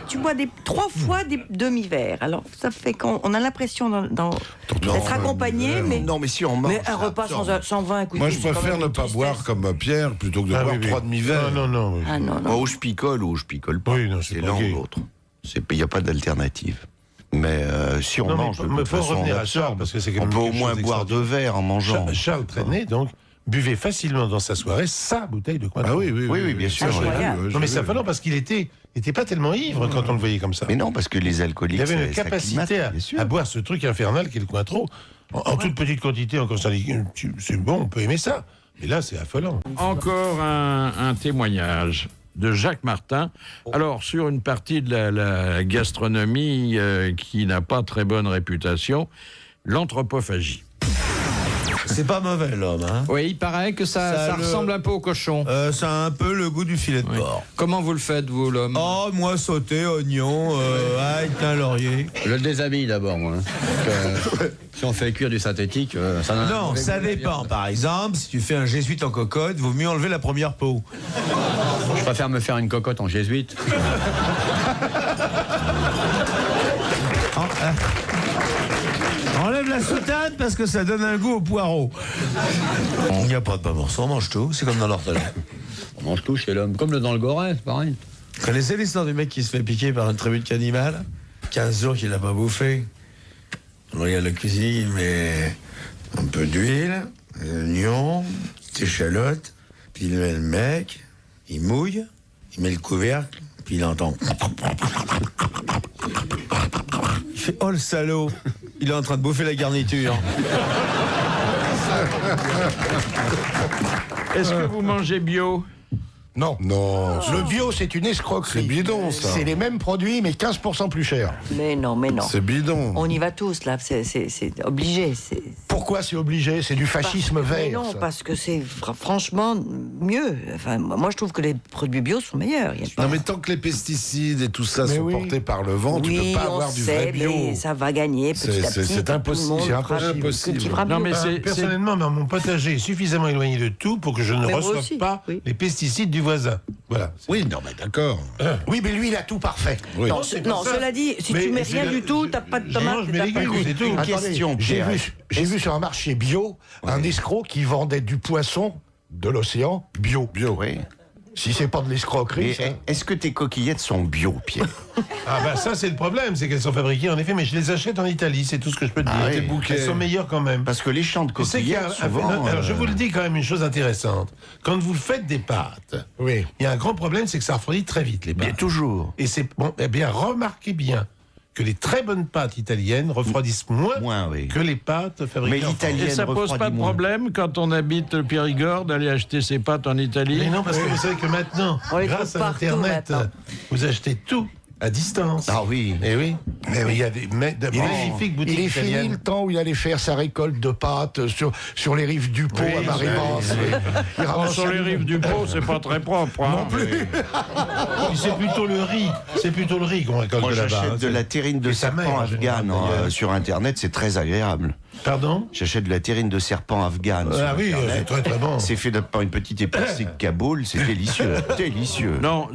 tu bois 3 fois des demi-verres. Alors, ça fait qu'on a l'impression d'être accompagné, mais...
Non, mais si on mange...
Mais un repas sans vin, écoutez...
Moi, je préfère ne pas boire comme Pierre, plutôt que de boire 3 demi-verres.
Non.
Ah non.
Ou je picole ou je picole pas.
Oui, non, c'est
l'un ou l'autre. Il n'y a pas d'alternative. Mais si on mange de toute façon,
revenir à Charles, parce que c'est
on peut au moins boire 2 verres en mangeant.
Charles Trenet, donc, buvait facilement dans sa soirée sa bouteille de Cointreau.
Ah oui,
bien sûr.
Non, mais ça non, parce qu'il était pas tellement ivre quand on le voyait comme ça.
Mais non, parce que les alcooliques,
il avait une capacité à boire ce truc infernal qu'est le Cointreau. En toute petite quantité, encore ça, c'est bon, on peut aimer ça. Mais là, c'est affolant.
Encore un témoignage de Jacques Martin. Alors, sur une partie de la gastronomie qui n'a pas très bonne réputation, l'anthropophagie.
C'est pas mauvais, l'homme, hein?
Oui, il paraît que ça ressemble un peu au cochon.
Ça a un peu le goût du filet de porc.
Comment vous le faites, vous, l'homme?
Oh, moi, sauté, oignon, avec un laurier.
Je le déshabille d'abord, moi. Si on fait cuire du synthétique, ça n'a...
Non, ça dépend. Par exemple, si tu fais un jésuite en cocotte, vaut mieux enlever la première peau.
Je préfère me faire une cocotte en jésuite.
Enlève la soutane parce que ça donne un goût au poireau. Il n'y a pas de pas morceau, on mange tout, c'est comme dans l'hortolane.
On mange tout chez l'homme, comme dans le Goret, c'est pareil.
Vous connaissez l'histoire du mec qui se fait piquer par un trébuc animal 15 jours qu'il n'a pas bouffé. On regarde la cuisine, mais Un peu d'huile, des oignons, des échalotes, puis il met le mec, il mouille, il met le couvercle, puis il entend.
Il fait oh le salaud, il est en train de bouffer la garniture.
Est-ce que vous mangez bio?
Non.
Non.
Le bio, c'est une escroquerie.
C'est bidon, ça.
C'est les mêmes produits, mais 15% plus cher.
Mais non.
C'est bidon.
On y va tous, là. C'est obligé.
Pourquoi c'est obligé? C'est du fascisme vert.
Mais non,
ça.
parce que c'est franchement mieux. Enfin, moi, je trouve que les produits bio sont meilleurs. Il y a pas...
Non, mais tant que les pesticides et tout ça sont portés par le vent, tu
oui,
peux pas avoir du vrai bio.
Mais ça va gagner petit à petit.
C'est impossible.
Non,
mais personnellement, mon potager est suffisamment éloigné de tout pour que je ne reçoive pas les pesticides du voisin. Voilà.
Oui, non, mais d'accord.
Oui, mais lui, il a tout parfait.
Oui.
Non, cela dit, si tu mets rien du tout, t'as pas de tomates, t'as pas de
tout. Une question. J'ai vu sur un marché bio un escroc qui vendait du poisson de l'océan bio.
Oui.
Si c'est pas de l'escroquerie.
Est-ce que tes coquillettes sont bio, Pierre?
Ah bah ça c'est le problème, c'est qu'elles sont fabriquées en effet, mais je les achète en Italie, c'est tout ce que je peux te dire. Elles sont meilleures quand même.
Parce que les champs de coquillettes, souvent...
Alors je vous le dis quand même une chose intéressante. Quand vous faites des pâtes, il y a un grand problème, c'est que ça refroidit très vite les pâtes.
Mais toujours.
Et c'est bon, eh bien remarquez bien que les très bonnes pâtes italiennes refroidissent moins que les pâtes fabriquées en France.
Et ça pose pas de problème quand on habite le Périgord d'aller acheter ses pâtes en Italie?
Mais non, parce que vous savez que maintenant, grâce à Internet, vous achetez tout à distance.
Ah oui.
Et oui. Mais il y a des magnifiques boutiques
Il est fini le temps où il allait faire sa récolte de pâtes sur les rives du Pô à Maribas.
Sur les rives du Pô, c'est pas très propre. Hein.
Non plus.
C'est plutôt le riz. C'est plutôt le riz qu'on récolte
Moi,
là-bas.
j'achète de la terrine de serpent afghane sur Internet, c'est très agréable.
Pardon?
J'achète de la terrine de serpent afghane.
Ah oui, c'est très très bon.
C'est fait par une petite épicerie de Kaboul, c'est délicieux. Délicieux.
Non,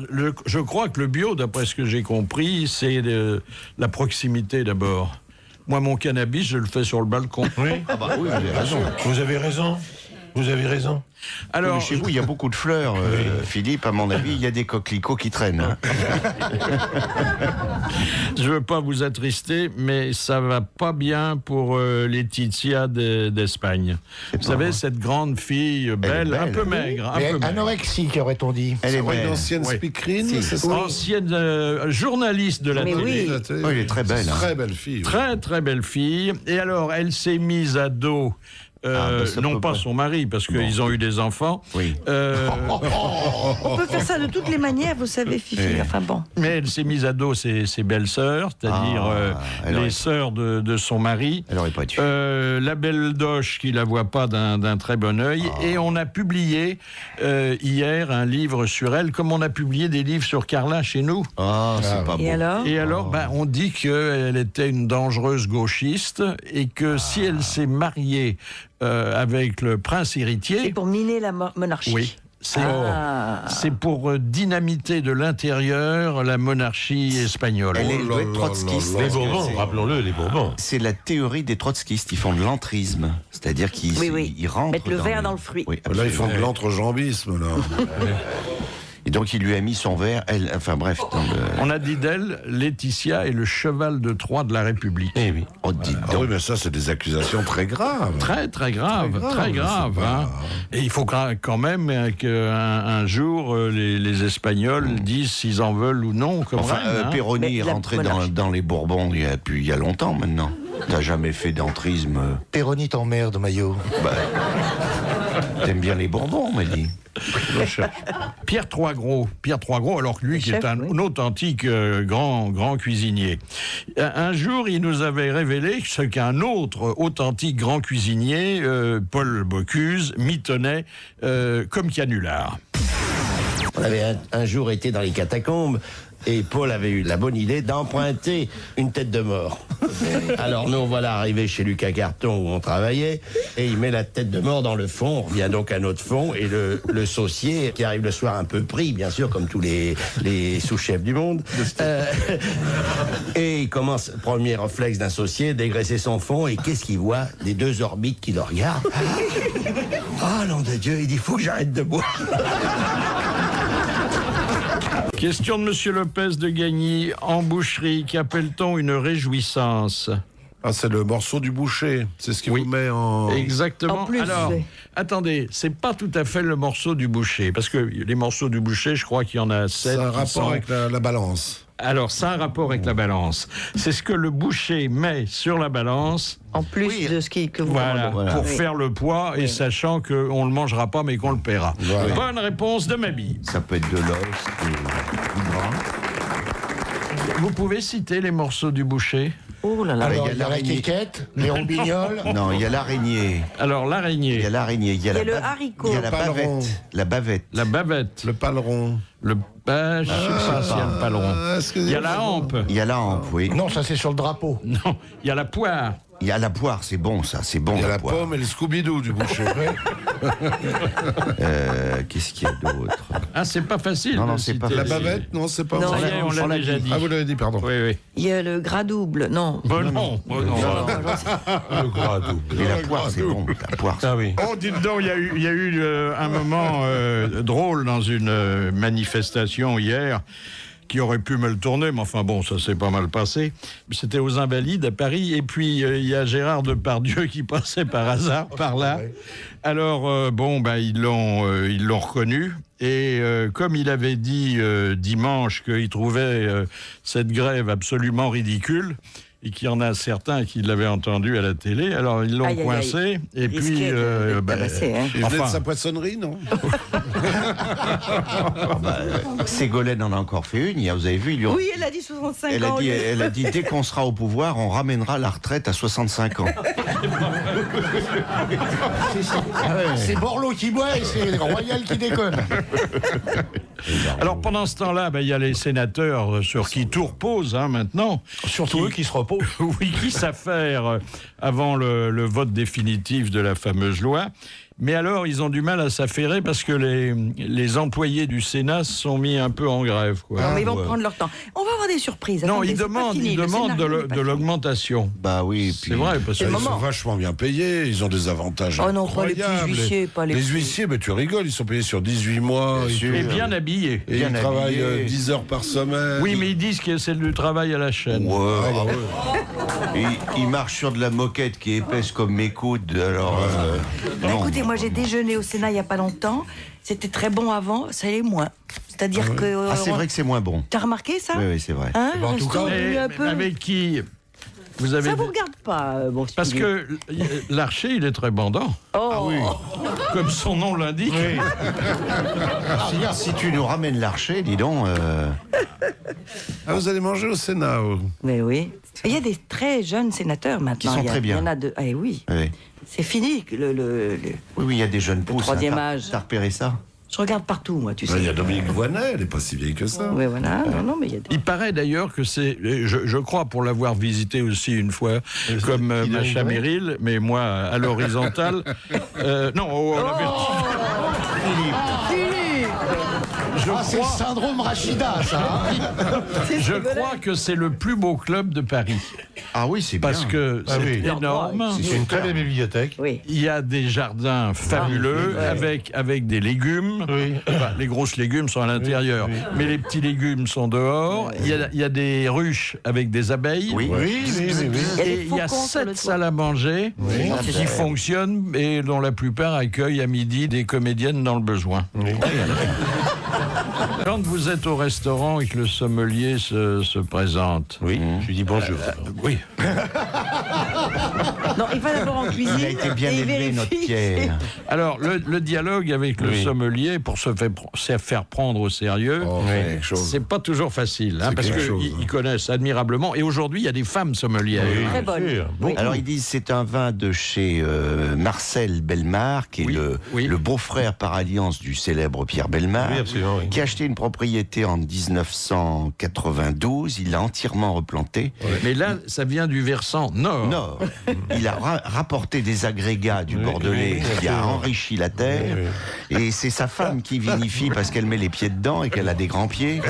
je crois que le bio, d'après ce que j'ai compris, c'est la proximité d'abord. Moi, mon cannabis, je le fais sur le balcon.
Oui,
ah bah oui, vous avez raison.
Vous avez raison. Vous avez raison.
Alors, chez vous, il y a beaucoup de fleurs, Philippe. À mon avis, il y a des coquelicots qui traînent. Hein.
Je veux pas vous attrister, mais ça va pas bien pour Laetitia d'Espagne. Vous savez, cette grande fille belle, un peu maigre.
Anorexique, aurait-on dit.
Elle est une ancienne speakerine, c'est ça?
Ancienne journaliste de la télé.
Oui, elle est très belle.
Très belle fille.
Très, très belle fille. Et alors, elle s'est mise à dos... non pas son mari, parce qu'ils ont eu des enfants.
Oui.
On peut faire ça de toutes les manières, vous savez, Fifi. Enfin bon.
Mais elle s'est mise à dos ses belles-sœurs, c'est-à-dire les sœurs de son mari.
Elle aurait pas dû.
La belle Doche qui la voit pas d'un très bon œil. Et on a publié hier un livre sur elle, comme on a publié des livres sur Carla chez nous.
C'est pas beau.
Et
alors on dit qu'elle était une dangereuse gauchiste et que si elle s'est mariée avec le prince héritier...
C'est pour miner la monarchie.
Oui. C'est pour dynamiter de l'intérieur la monarchie espagnole.
Elle est trotskiste.
Les Bourbons, rappelons-le, les Bourbons.
C'est la théorie des trotskistes. Ils font de l'entrisme. C'est-à-dire qu'ils rentrent...
Mettre le verre dans le fruit.
Oui,
là, ils font de l'entrejambisme, là.
Et donc, il lui a mis son verre. Enfin, bref.
On a dit d'elle, Laetitia est le cheval de Troie de la République.
Eh oui. On dit
oui, mais ça, c'est des accusations très graves.
Très, très graves. Très graves. Hein. Et il faut quand même qu'un jour, les Espagnols disent s'ils en veulent ou non. Comme reine,
Péroni est rentré dans les Bourbons il y a longtemps maintenant. T'as jamais fait d'entrisme.
Péroni t'emmerde, Maillot.
T'aimes bien les Bourbons, on m'a dit.
Pierre Troisgros, alors que lui qui est un authentique grand cuisinier. Un jour, il nous avait révélé ce qu'un autre authentique grand cuisinier, Paul Bocuse, mitonnait comme canular.
On avait un jour été dans les catacombes et Paul avait eu la bonne idée d'emprunter une tête de mort. Alors nous, voilà arrivés chez Lucas Carton où on travaillait et il met la tête de mort dans le fond. On revient donc à notre fond et le saucier qui arrive le soir un peu pris, bien sûr, comme tous les sous-chefs du monde. Et il commence, premier réflexe d'un saucier, dégraisser son fond et qu'est-ce qu'il voit? Les deux orbites qui le regardent. Ah, nom de Dieu, il dit, faut que j'arrête de boire.
Question de Monsieur Lopez de Gagny. En boucherie, qu'appelle-t-on une réjouissance?
Ah, c'est le morceau du boucher. C'est ce qui vous met en...
Exactement.
En plus,
alors,
oui.
attendez, c'est pas tout à fait le morceau du boucher, parce que les morceaux du boucher, je crois qu'il y en a 7.
Ça a un rapport avec la balance.
Alors, ça a un rapport avec la balance. C'est ce que le boucher met sur la balance.
En plus de ce que vous
Voilà,
demandez.
pour
Oui.
faire le poids et sachant qu'on ne le mangera pas, mais qu'on le paiera.
Voilà.
Bonne réponse de Mabi.
Ça peut être de l'os, du gras.
Vous pouvez citer les morceaux du boucher?
Oh là là.
Alors, il y a la quéquette, les roubignoles.
Non, il y a l'araignée.
Alors, l'araignée.
Il y a l'araignée. Il y a
le haricot.
Il y a la
paleron.
bavette. La bavette.
La bavette.
Le paleron.
Je sais pas s'il y a le paleron. Il y a la hampe.
Il y a la hampe, oui.
Non, ça c'est sur le drapeau.
Non, il y a la poire.
Il y a la poire, c'est bon ça, c'est bon.
Il y a la
poire.
pomme et le Scooby-Doo du boucher.
Qu'est-ce qu'il y a d'autre?
Ah, c'est pas facile.
Non,
de
non, c'est pas
citer.
La bavette, non, c'est pas...
Non.
Ça y est, on l'a déjà dit.
Ah, vous l'avez dit, pardon.
Oui, oui.
Il y a le gras double. Non.
Bon, non.
Le gras double.
Et la poire, c'est bon. La poire,
Ah oui.
Oh, dites donc, il y a eu un moment drôle dans une manifestation hier qui aurait pu me le tourner, mais enfin bon, ça s'est pas mal passé. C'était aux Invalides à Paris, et puis il y a Gérard Depardieu qui passait par hasard par là. Alors, ils l'ont reconnu, et comme il avait dit dimanche qu'il trouvait cette grève absolument ridicule, et qu'il y en a certains qui l'avaient entendu à la télé, alors ils l'ont
Aïe, aïe,
coincé,
aïe.
et
Risqué
puis...
de tabasser, hein.
Il venait de
enfin,
sa poissonnerie, non?
Ségolène en a encore fait une. Vous avez vu,
Oui, elle a dit 65
elle
ans.
a dit dès qu'on sera au pouvoir, on ramènera la retraite à 65 ans.
C'est Borloo qui boit et c'est Royal qui déconne.
Alors pendant ce temps-là, il y a les sénateurs sur qui tout repose maintenant.
Surtout eux qui se reposent.
Oui, qui s'affairent avant le vote définitif de la fameuse loi. Mais alors, ils ont du mal à s'affairer parce que les employés du Sénat se sont mis un peu en grève. Quoi.
Non, mais ils vont prendre leur temps. On va avoir des surprises.
Non,
Attendez,
ils
c'est pas
demandent,
fini,
ils
le
demandent
scénario n'est pas
de l'augmentation.
Bah oui.
C'est vrai, parce
C'est
que
le
Ils sont
moment.
vachement bien payés, ils ont des avantages
Oh non, pas les petits
incroyables.
huissiers, pas les
Les
petits.
huissiers, mais tu rigoles, ils sont payés sur 18 mois.
Bien
et
sûr.
tout.
mais bien habillés.
Et
Bien
ils travaillent
habillés.
10 heures par semaine.
Oui, mais ils disent que c'est du travail à la chaîne.
Il marche sur de la moquette qui est épaisse comme mes coudes. Alors,
Bah,
non.
écoutez, moi j'ai déjeuné au Sénat il n'y a pas longtemps. C'était très bon avant, ça l'est moins. C'est-à-dire que.
Ah, c'est vrai que c'est moins bon.
T'as remarqué ça?
Oui, oui, c'est vrai.
Hein,
en tout
resto
cas,
devenu un peu...
Avec qui vous avez...
Ça vous regarde pas, bon,
Parce
Stevie.
que l'archer, il est très bandant.
Oh.
Comme son nom l'indique.
Si tu nous ramènes l'archer, dis donc.
Ah, vous allez manger au Sénat.
Mais oui. Il y a des très jeunes sénateurs maintenant.
Qui sont très bien.
Il y en a deux. Ah oui.
Oui,
C'est fini.
oui, il y a des jeunes pousses.
troisième
hein.
âge.
T'as repéré ça?
Je regarde partout, moi, tu sais.
Il y a Dominique Voynet, elle n'est pas si vieille que ça.
Oui, voilà. Non, mais il y a des...
Il paraît d'ailleurs que c'est, je crois pour l'avoir visité aussi une fois, comme Macha Meryl, mais moi à l'horizontale. Non, à la verticale.
C'est le syndrome Rachida, ça. Hein.
Je crois que c'est le plus beau club de Paris.
Ah oui, c'est bien.
Parce que
Ah
c'est
oui.
énorme.
C'est une très belle bibliothèque.
Oui.
Il y a des jardins fabuleux avec des légumes.
Oui.
Enfin, les grosses légumes sont à l'intérieur, mais les petits légumes sont dehors. Il y a des ruches avec des abeilles.
Oui.
Oui, oui, oui, oui.
Et il y a
faucons sur le
7
toit.
salles à manger qui fonctionnent et dont la plupart accueillent à midi des comédiennes dans le besoin.
Oui.
Quand vous êtes au restaurant et que le sommelier se présente,
Oui, je lui dis bonjour.
oui,
Non, il va d'abord en cuisine.
Il a été bien
et il
élevé, notre
vérifie.
Pierre.
alors le dialogue avec le
Oui.
sommelier pour se faire prendre au sérieux,
Oh, c'est quelque chose.
c'est pas toujours facile, hein,
C'est
parce
quelque chose.
qu'ils connaissent admirablement. Et aujourd'hui, il y a des femmes sommelières.
Très bonne.
Bon.
Alors ils disent c'est un vin de chez Marcel Bellemare, qui est le beau-frère par alliance du célèbre Pierre Bellemare,
Oui, absolument, oui.
qui a acheté une propriété en 1992. Il l'a entièrement replantée.
Mais là, ça vient du versant nord.
Nord. Il a rapporté des agrégats du Bordelais
oui,
qui a
absolument.
enrichi la terre. Et c'est sa femme qui vinifie parce qu'elle met les pieds dedans et qu'elle a des grands pieds.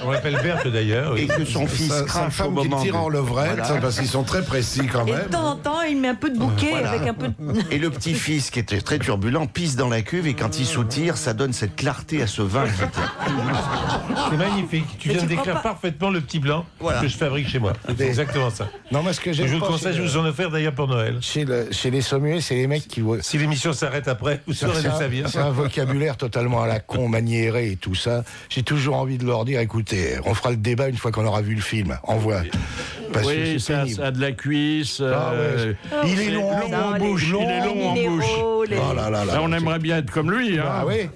On l'appelle Berthe d'ailleurs.
Et que son fils
Sa
crache au
femme qui
moment
tire en levrette,
Voilà.
parce qu'ils sont très précis quand
Et de
même.
temps en temps, il met un peu de bouquet
Voilà.
avec un peu de...
Et le petit-fils, qui est très turbulent, pisse dans la cuve et quand il soutire, ça donne cette clarté à ce vin qui était
C'est magnifique. Tu viens de décrire parfaitement le petit blanc que je fabrique chez moi. C'est exactement ça.
Non, moi, ce que j'aime
je vous conseille, je vous en offre d'ailleurs pour Noël.
Chez les sommuets, c'est les mecs qui...
Si l'émission s'arrête après, vous saurez d'où ça vient.
C'est un vocabulaire totalement à la con, maniéré et tout ça. J'ai toujours envie de leur dire, écoutez, on fera le débat une fois qu'on aura vu le film. Envoie.
Oui, ça a de la cuisse.
Il est long en bouche.
Il est long en bouche.
Oh là là là.
Là, on aimerait bien être comme lui.
Ah oui.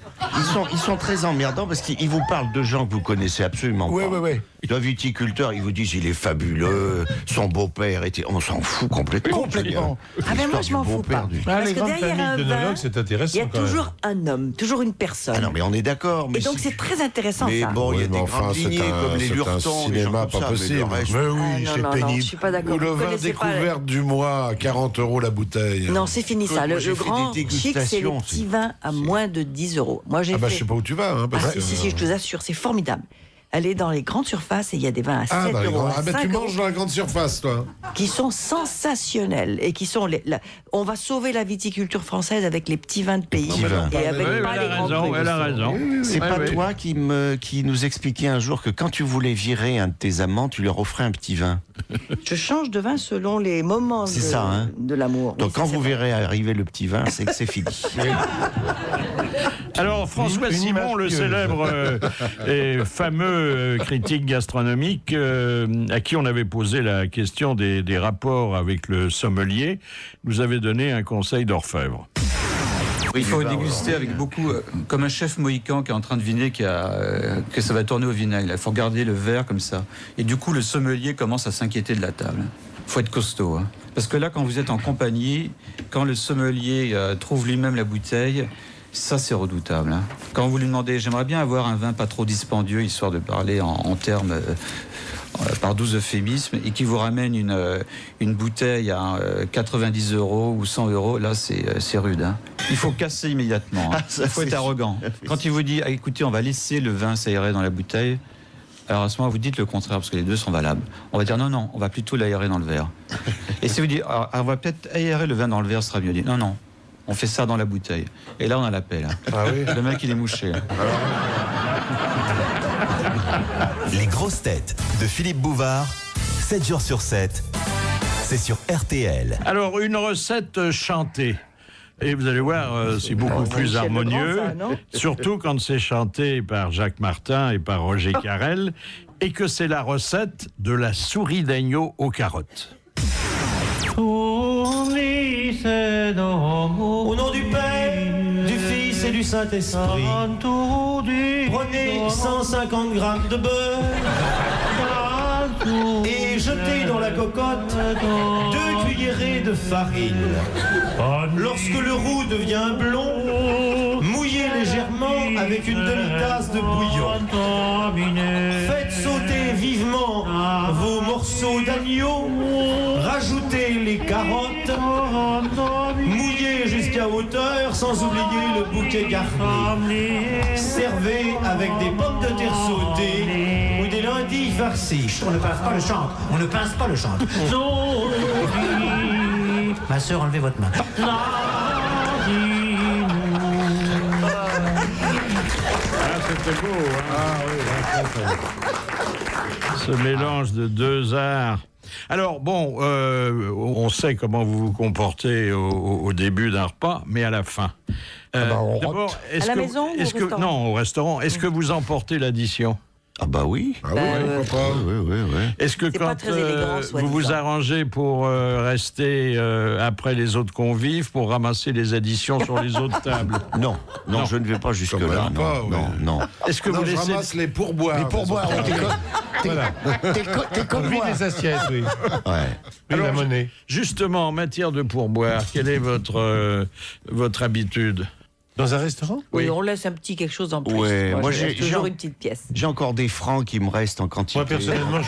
Ils sont très emmerdants parce qu'ils vous parlent de gens que vous connaissez absolument pas.
Oui.
Un viticulteur, ils vous disent il est fabuleux, son beau-père était... On s'en fout complètement.
Complètement. Ah ben moi je m'en fous pas. Parce
les
que
grandes
derrière un
familles
vin,
c'est intéressant.
il y a toujours un homme, toujours une personne.
Ah non, mais on est d'accord.
Et donc c'est très intéressant
mais
ça.
bon, il y a des grandes lignées comme les Lurtons,
c'est un cinéma pas possible.
Mais oui, c'est pénible.
Je suis pas d'accord.
Le vin découverte du mois à 40 € la bouteille.
Non, c'est fini ça. Le grand chic, c'est les petits vins à moins de 10 €. Moi j'ai fait...
je sais pas où tu vas.
Si, je te assure, c'est formidable. Allez dans les grandes surfaces et il y a des vins à 7 €.
Tu manges dans la grande surface, toi.
Qui sont sensationnels et qui sont on va sauver la viticulture française avec les petits vins de pays et avec pas les grands crus.
Elle a raison.
C'est pas toi qui nous expliquait un jour que quand tu voulais virer un de tes amants, tu leur offrais un petit vin.
Je change de vin selon les moments de l'amour.
Donc quand vous verrez arriver le petit vin, c'est que c'est fini.
Alors François Simon, le célèbre et fameux critique gastronomique, à qui on avait posé la question des rapports avec le sommelier, nous avait donné un conseil d'orfèvre.
Il faut déguster avec beaucoup, comme un chef mohican qui est en train de viner, que ça va tourner au vinaigre. Il faut regarder le verre comme ça. Et du coup, le sommelier commence à s'inquiéter de la table. Il faut être costaud. Parce que là, quand vous êtes en compagnie, quand le sommelier trouve lui-même la bouteille, ça, c'est redoutable. Quand vous lui demandez, j'aimerais bien avoir un vin pas trop dispendieux, histoire de parler en termes par 12 euphémismes, et qui vous ramène une bouteille à 90 € ou 100 €, là, c'est rude. Il faut casser immédiatement. Il faut être arrogant. Quand il vous dit, écoutez, on va laisser le vin s'aérer dans la bouteille, alors à ce moment, vous dites le contraire, parce que les deux sont valables. On va dire, non, on va plutôt l'aérer dans le verre. Et si vous dites, on va peut-être aérer le vin dans le verre, ce sera mieux. Non. On fait ça dans la bouteille. Et là, on a la paix.
Ah oui.
Le mec, il est mouché.
Les grosses têtes de Philippe Bouvard, 7 jours sur 7, c'est sur RTL.
Alors, une recette chantée. Et vous allez voir, c'est beaucoup plus harmonieux, surtout quand c'est chanté par Jacques Martin et par Roger Carrel, et que c'est la recette de la souris d'agneau aux carottes.
Au nom du Père, du Fils et du Saint-Esprit, prenez 150 grammes de beurre et jetez dans la cocotte 2 cuillerées de farine. Lorsque le roux devient blond, mouillez légèrement avec une demi-tasse de bouillon. Faites sauter vivement vos morceaux d'agneau, rajoutez les carottes, mouillez jusqu'à hauteur sans oublier le bouquet garni. Servez avec des pommes de terre sautées ou des lentilles farcies. On ne pince pas le chantre, on ne pince pas le chantre. Non. Ma sœur, enlevez votre main.
C'était beau, ce mélange de deux arts. Alors, bon, on sait comment vous vous comportez au début d'un repas, mais à la fin.
D'abord, à la maison ou au restaurant ?
Non, au restaurant. Est-ce que vous emportez l'addition ?
Ah bah oui.
Ah oui, pourquoi pas.
Oui.
Est-ce que quand vous vous arrangez pour rester après les autres convives, pour ramasser les additions sur les autres tables ?
Non, je ne vais pas jusque-là. Non.
Est-ce que vous laissez...
Je ramasse les pourboires.
Les pourboires, t'es comme moi.
Les assiettes, oui.
Ouais.
Alors,
la monnaie.
Justement, en matière de pourboire, quelle est votre habitude ?
Dans un restaurant ?
Oui, on laisse un petit quelque chose en plus.
Ouais, moi
j'ai toujours une petite pièce.
J'ai encore des francs qui me restent en quantité.
Moi, personnellement,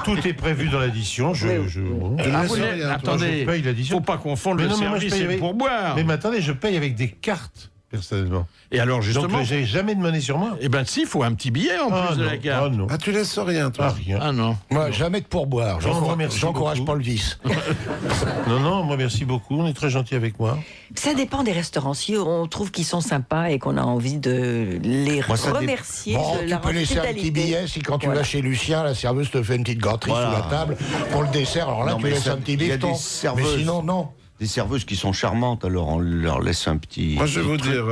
tout est prévu dans l'addition.
Attendez,
je paye l'addition.
Faut pas confondre le service et le pourboire.
Mais attendez, je paye avec des cartes personnellement.
Et alors, justement.
Donc, j'ai jamais de monnaie sur moi.
Eh ben, si, il faut un petit billet en plus de la carte.
Ah, non.
Ah, tu laisses rien, toi?
Rien.
Ah, non.
Moi, jamais de pourboire. J'encourage pas le vice.
Non, moi, merci beaucoup. On est très gentil avec moi.
Ça dépend des restaurants. Si on trouve qu'ils sont sympas et qu'on a envie de les remercier
Bon,
de
tu
leur
peux laisser un petit billet si quand tu vas chez Lucien, la serveuse te fait une petite gâterie sous la table pour le dessert. Alors là, tu laisses un petit bifton. Mais sinon, non.
Des serveuses qui sont charmantes, alors on leur laisse un petit.
Moi, je vais vous dire,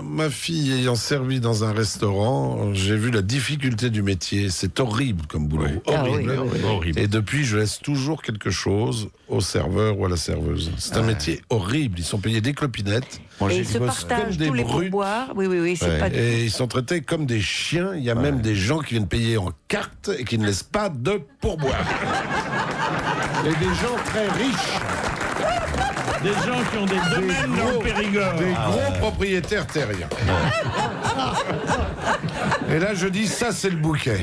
ma fille ayant servi dans un restaurant, j'ai vu la difficulté du métier. C'est horrible comme boulot. Horrible. Et depuis, je laisse toujours quelque chose au serveur ou à la serveuse. C'est un métier horrible. Ils sont payés des clopinettes.
Moi, et ils se partagent tous les pourboires. Oui, c'est pas.
Et ils sont traités comme des chiens. Il y a même des gens qui viennent payer en carte et qui ne laissent pas de pourboire. Et des gens très riches.
Des gens qui ont des domaines dans le Périgord.
Des gros propriétaires terriens. Et là, je dis, ça, c'est le bouquet.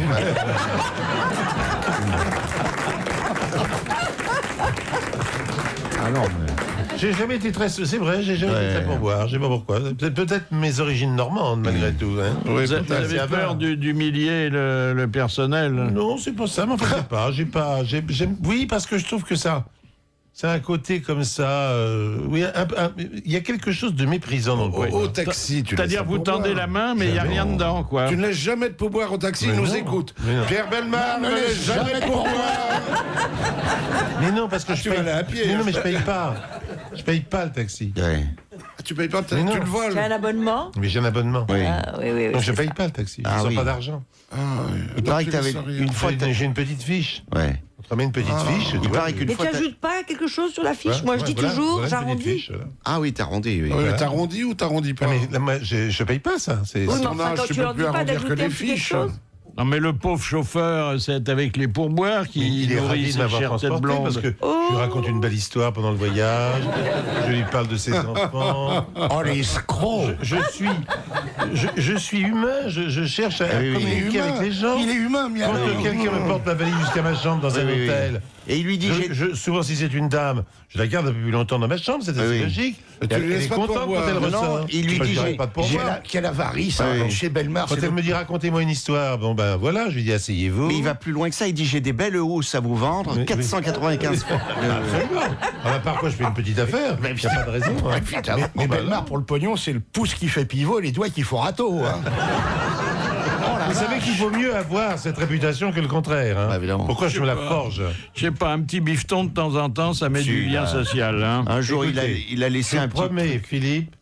Ah non, mais... J'ai jamais été très... C'est vrai, j'ai jamais été très pourboire. Je sais pas pourquoi. Peut-être mes origines normandes, malgré tout. Hein.
Oui, vous avez peur d'humilier le personnel?
Non, c'est pas ça, mais enfin, oui, parce que je trouve que ça... C'est un côté comme ça. Oui, il y a quelque chose de méprisant dans le pourboire.
Au taxi, tu
c'est-à-dire, vous tendez la main, mais il n'y a rien dedans, quoi.
Tu ne laisses jamais de pourboire au taxi, il nous écoute. Pierre Bellemare ne laisse jamais de pourboire.
Mais non, parce que je paye.
À pied,
mais non, mais je paye pas. Je paye pas le taxi.
Tu payes pas le taxi, tu le voles.
Tu as un abonnement?
Mais j'ai un abonnement.
Oui.
Donc je paye pas le taxi. Je n'ai pas d'argent.
Il paraît que tu avais une fois.
J'ai une petite fiche.
Ouais.
On te remet une petite fiche.
Il paraît qu'une
mais
fois.
tu n'ajoutes pas quelque chose sur la fiche? Moi, je dis toujours, j'arrondis.
Ah oui, t'arrondis. Oui.
T'arrondis ou t'arrondis pas?
Mais moi, je paye pas ça.
Oui, mais enfin, quand tu leur dis pas d'ajouter quelque chose.
Non, mais le pauvre chauffeur, c'est avec les pourboires qui nourrit cette chère tête blonde.
Parce que je lui raconte une belle histoire pendant le voyage, je lui parle de ses enfants.
Oh, les escrocs!
Je suis humain, je cherche à communiquer avec les gens.
Il est humain, mais
quand quelqu'un me porte ma valise jusqu'à ma chambre dans un hôtel.
Et il lui dit...
souvent, si c'est une dame, je la garde depuis plus longtemps dans ma chambre, c'est assez logique. Elle est contente quand elle ressort.
Il lui dit...
Quelle avarice, chez Bellemare.
Quand elle me dit racontez-moi une histoire, bon ben voilà, je lui dis asseyez-vous.
Mais il va plus loin que ça, il dit j'ai des belles housses à vous vendre, 495 francs.
Absolument. À part quoi, je fais une petite affaire, il n'y a pas de raison.
Mais Bellemare, pour le pognon, c'est le pouce qui fait pivot et les doigts qui font râteau.
Vous savez qu'il vaut mieux avoir cette réputation que le contraire. Hein. Pourquoi je me la forge?
Je sais pas, un petit bifton de temps en temps, ça met du lien social. Hein.
Un jour, il a laissé un petit...
Je promets, Philippe,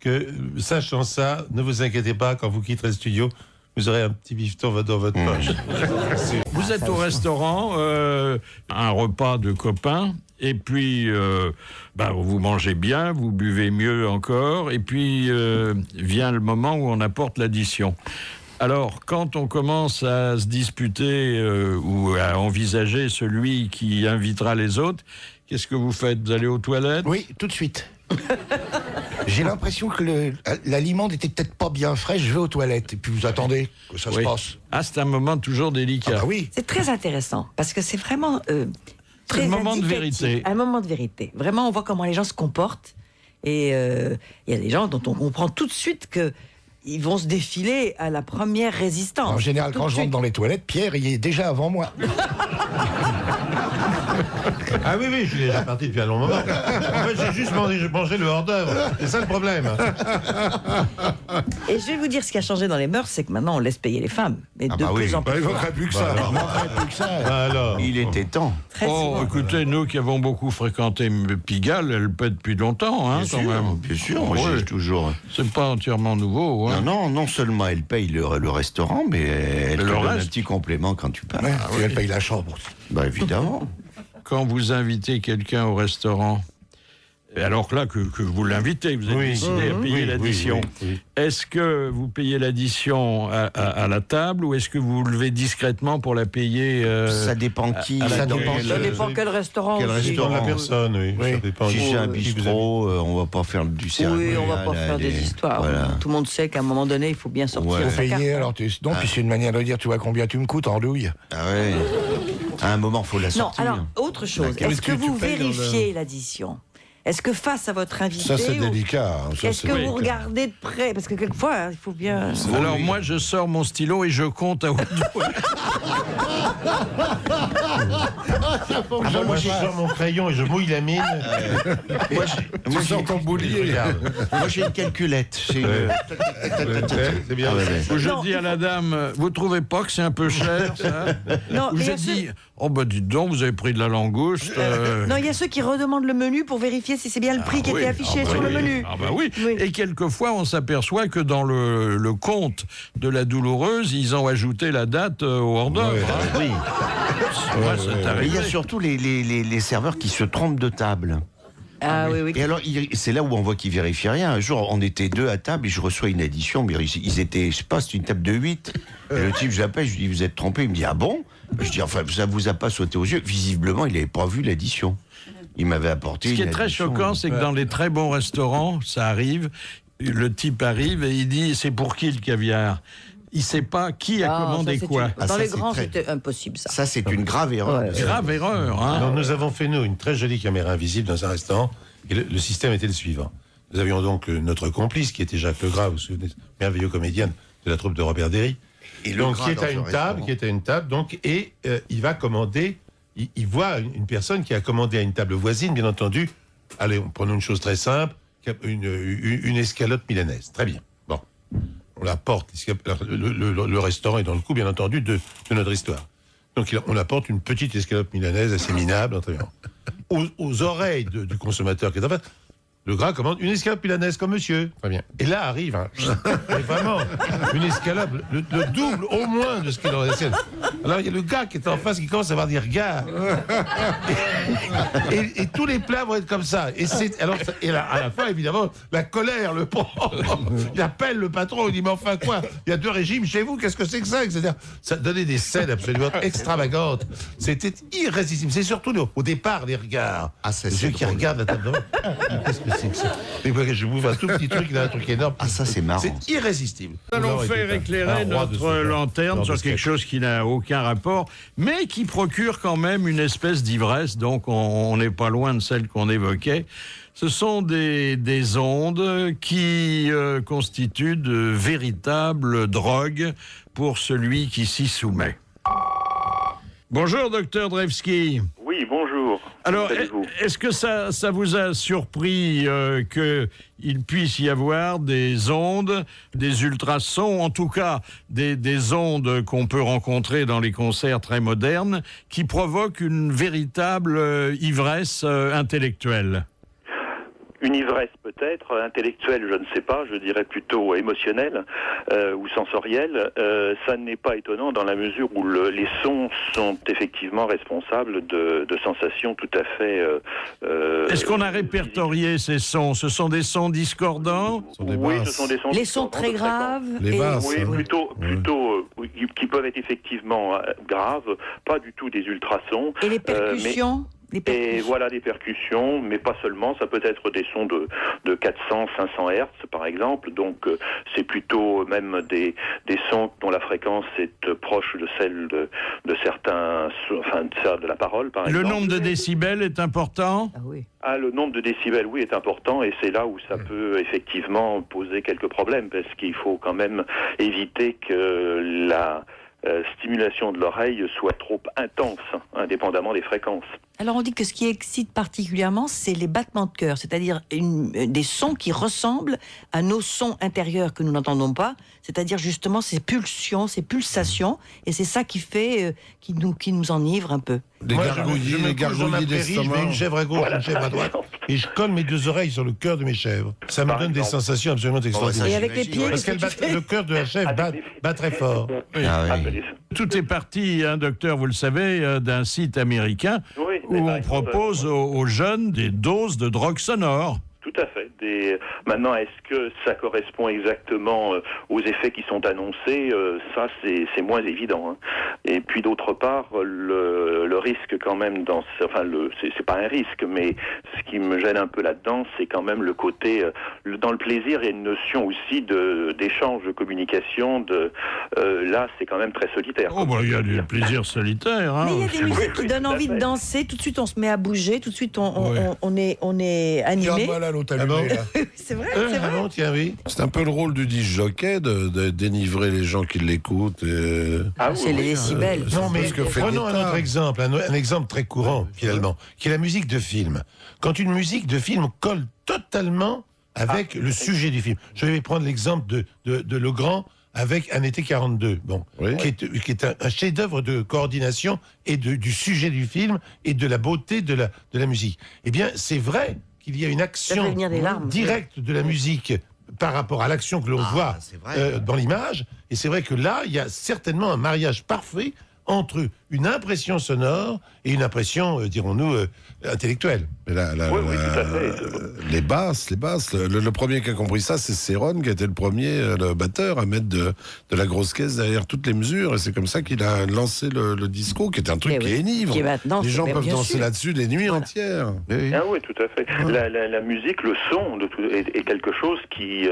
que, sachant ça, ne vous inquiétez pas, quand vous quitterez le studio, vous aurez un petit bifton dans votre poche.
Vous êtes au restaurant, un repas de copains, et puis vous mangez bien, vous buvez mieux encore, et puis vient le moment où on apporte l'addition. Alors, quand on commence à se disputer ou à envisager celui qui invitera les autres, qu'est-ce que vous faites? Vous allez aux toilettes?
Oui, tout de suite. J'ai l'impression que l'aliment n'était peut-être pas bien frais, je vais aux toilettes. Et puis vous attendez que ça se passe.
Ah, c'est un moment toujours délicat.
Ah bah oui.
C'est très intéressant, parce que c'est vraiment
très un moment de vérité.
Un moment de vérité. Vraiment, on voit comment les gens se comportent. Et il y a des gens dont on comprend tout de suite que ils vont se défiler à la première résistance.
En général, quand je rentre dans les toilettes, Pierre, il est déjà avant moi.
Ah oui, je suis déjà parti depuis un long moment. En fait, j'ai juste mangé le hors-d'œuvre. C'est ça le problème.
Et je vais vous dire, ce qui a changé dans les mœurs, c'est que maintenant, on laisse payer les femmes. Mais de plus en plus.
Il ne manquerait plus que ça.
Alors.
Il était temps.
Écoutez, nous qui avons beaucoup fréquenté Pigalle, elle paie depuis longtemps, hein, quand même.
Bien sûr, moi j'ai toujours...
C'est pas entièrement nouveau. Hein.
Non seulement elle paye le restaurant, mais elle te donne un petit complément quand tu pars.
Elle paye la chambre.
Bah évidemment.
Quand vous invitez quelqu'un au restaurant, alors là que vous l'invitez, vous êtes décidé à payer l'addition, est-ce que vous payez l'addition à la table ou est-ce que vous levez discrètement pour la payer
Ça dépend qui.
Ça dépend quel restaurant.
Quel restaurant la personne, Ça dépend.
Si c'est un bistrot, on va pas faire du cérémonial.
Oui, on va pas faire des histoires. Voilà. Tout le monde sait qu'à un moment donné, il faut bien sortir sa carte.
Alors, puis c'est une manière de dire, tu vois combien tu me coûtes en douille.
Ah ouais. À un moment, il faut la sortir.
Non, alors, autre chose. Est-ce que vous vérifiez l'addition? Est-ce que face à votre invité...
Ça, c'est délicat.
Est-ce que vous regardez de près? Parce que quelquefois, il faut bien...
Alors, moi, je sors mon stylo et je compte à haute voix.
Moi, je sors mon crayon et je mouille la mine.
Moi, j'ai ton boulier. Moi, j'ai une calculette. C'est
bien.
Je dis à la dame, vous trouvez pas que c'est un peu cher, ça?
Non,
Ou je dis, oh bah dites donc, vous avez pris de la langouste.
Non, il y a ceux qui redemandent le menu pour vérifier si c'est bien le prix qui était affiché sur le menu.
Ah bah oui. Et quelquefois, on s'aperçoit que dans le compte de la douloureuse, ils ont ajouté la date au hors-d'œuvre.
Oui.
Ouais, c'est arrivé.
Il y a surtout les serveurs qui se trompent de table.
Ah oui, oui.
Et alors, c'est là où on voit qu'ils vérifient rien. Un jour, on était 2 à table et je reçois une addition, mais ils étaient, je sais pas, c'est une table de 8. Et le type, je l'appelle, je lui dis, vous êtes trompé? Il me dit, ah bon? Je dis, enfin, ça vous a pas sauté aux yeux? Visiblement, il n'avait pas vu l'addition. Il m'avait apporté.
Ce qui est très choquant, c'est que dans les très bons restaurants, ça arrive, le type arrive et il dit, c'est pour qui le caviar? Il ne sait pas qui a commandé quoi.
Dans les grands, c'était impossible, ça.
Ça, c'est une grave erreur.
Ouais.
Grave erreur. Hein.
Alors, nous avons fait, nous, une très jolie caméra invisible dans un restaurant. Et le système était le suivant. Nous avions donc notre complice, qui était Jacques Legras, vous vous souvenez, merveilleux comédien de la troupe de Robert Derry. Et donc, qui est à une table, donc, et il va commander, il voit une personne qui a commandé à une table voisine, bien entendu. Allez, prenons une chose très simple, une escalope milanaise. Très bien. Bon. On apporte, le restaurant est dans le coup, bien entendu, de notre histoire. Donc on apporte une petite escalope milanaise assez minable. Aux oreilles du consommateur qui est en face, le gras commande une escalope milanaise comme monsieur. Très bien. Et là arrive, mais vraiment, une escalope, le double au moins de ce qu'il aurait essayé. Alors il y a le gars qui est en face qui commence à avoir des regards. Et tous les plats vont être comme ça. Et là, à la fin, évidemment, la colère le prend. Il appelle le patron, il dit, mais enfin quoi? Il y a 2 régimes chez vous, qu'est-ce que c'est que ça, etc. Ça donnait des scènes absolument extravagantes. C'était irrésistible. C'est surtout au départ les regards.
Ah, c'est
ceux qui regardent la table devant. Qu'est-ce que c'est que ça? Et moi, je vous fais un tout petit truc, il a un truc énorme.
Ah, ça, c'est marrant.
C'est irrésistible.
Nous allons faire éclairer notre lanterne sur quelque chose qui n'a aucun rapport, mais qui procure quand même une espèce d'ivresse, donc on n'est pas loin de celle qu'on évoquait. Ce sont des ondes qui constituent de véritables drogues pour celui qui s'y soumet. Bonjour, docteur Drewski.
Oui, bonjour.
Alors, est-ce que ça vous a surpris qu'il puisse y avoir des ondes, des ultrasons, en tout cas des ondes qu'on peut rencontrer dans les concerts très modernes, qui provoquent une véritable ivresse intellectuelle?
Une ivresse peut-être, intellectuelle je ne sais pas, je dirais plutôt émotionnelle ou sensorielle. Ça n'est pas étonnant dans la mesure où les sons sont effectivement responsables de sensations tout à fait...
Est-ce qu'on a répertorié ces sons? Ce sont des sons discordants?
Oui, ce sont des sons
Les sons très graves?
Les basses.
Oui, plutôt qui peuvent être effectivement graves, pas du tout des ultrasons.
Et les percussions?
Et voilà des percussions, mais pas seulement, ça peut être des sons de 400, 500 Hz par exemple, donc c'est plutôt même des sons dont la fréquence est proche de celle de certains, enfin de la parole par exemple.
Le nombre de décibels est important?
Ah oui.
Ah, le nombre de décibels, oui, est important, et c'est là où ça peut effectivement poser quelques problèmes, parce qu'il faut quand même éviter que la stimulation de l'oreille soit trop intense, indépendamment des fréquences.
Alors on dit que ce qui excite particulièrement, c'est les battements de cœur, c'est-à-dire des sons qui ressemblent à nos sons intérieurs que nous n'entendons pas, c'est-à-dire justement ces pulsions, ces pulsations, et c'est ça qui fait, qui nous enivre un peu.
Des gargouillis, je mets une chèvre à gauche, une chèvre à droite, et je colle mes 2 oreilles sur le cœur de mes chèvres. Ça me donne des sensations absolument extraordinaires.
Et avec les pieds,
parce que le cœur de la chèvre bat très fort.
Tout est parti, docteur, vous le savez, d'un site américain où on propose aux jeunes des doses de drogue sonore.
Tout à fait, Maintenant, est-ce que ça correspond exactement aux effets qui sont annoncés? Ça, c'est moins évident. Hein. Et puis d'autre part, le risque quand même c'est pas un risque, mais ce qui me gêne un peu là-dedans, c'est quand même le côté dans le plaisir, il y a une notion aussi d'échange, de communication. Là, c'est quand même très solitaire.
Oh, il y a du plaisir solitaire. Hein,
mais il y a des musiques qui donnent envie de danser. Tout de suite, on se met à bouger. Tout de suite, on est animé. C'est vrai, c'est vrai.
Bon, tiens, oui.
C'est un peu le rôle du disc jockey de dénivrer les gens qui l'écoutent.
C'est les décibels.
Non, mais prenons un autre exemple, un exemple très courant, finalement, qui est la musique de film. Quand une musique de film colle totalement avec le sujet du film. Je vais prendre l'exemple de Legrand avec Un été 42, qui est un chef-d'œuvre de coordination et du sujet du film et de la beauté de la musique. Eh bien, c'est vrai qu'il y a une action directe de la musique par rapport à l'action que l'on voit dans l'image. Et c'est vrai que là, il y a certainement un mariage parfait entre une impression sonore et une impression, dirons-nous, intellectuelle.
Mais les basses. Le premier qui a compris ça, c'est Céron, qui a été le premier, le batteur, à mettre de la grosse caisse derrière toutes les mesures. Et c'est comme ça qu'il a lancé le disco, qui est un truc qui enivre. Les gens peuvent danser là-dessus des nuits entières.
Ah oui, tout à fait. La musique, le son est quelque chose qui,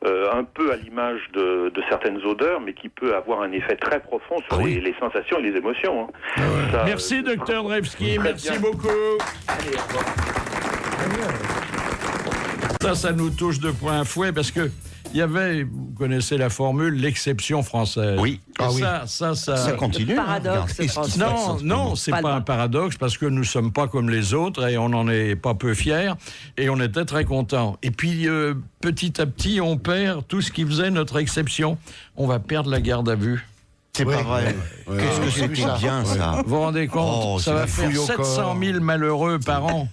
un peu à l'image de certaines odeurs, mais qui peut avoir un effet très profond sur les sensations et les émotions. Hein. Ça,
merci, docteur Drewski. Merci beaucoup.
Allez, au revoir.
Ça nous touche de plein fouet parce que il y avait, vous connaissez la formule, l'exception française.
Oui. Ça continue.
Paradoxe.
Non, c'est pas un paradoxe parce que nous sommes pas comme les autres et on n'en est pas peu fiers et on était très contents. Et puis petit à petit, on perd tout ce qui faisait notre exception. On va perdre la garde à vue.
C'est pas vrai. Qu'est-ce que c'était bien, ça.
Vous vous rendez compte, ça va faire 700 000 malheureux par an.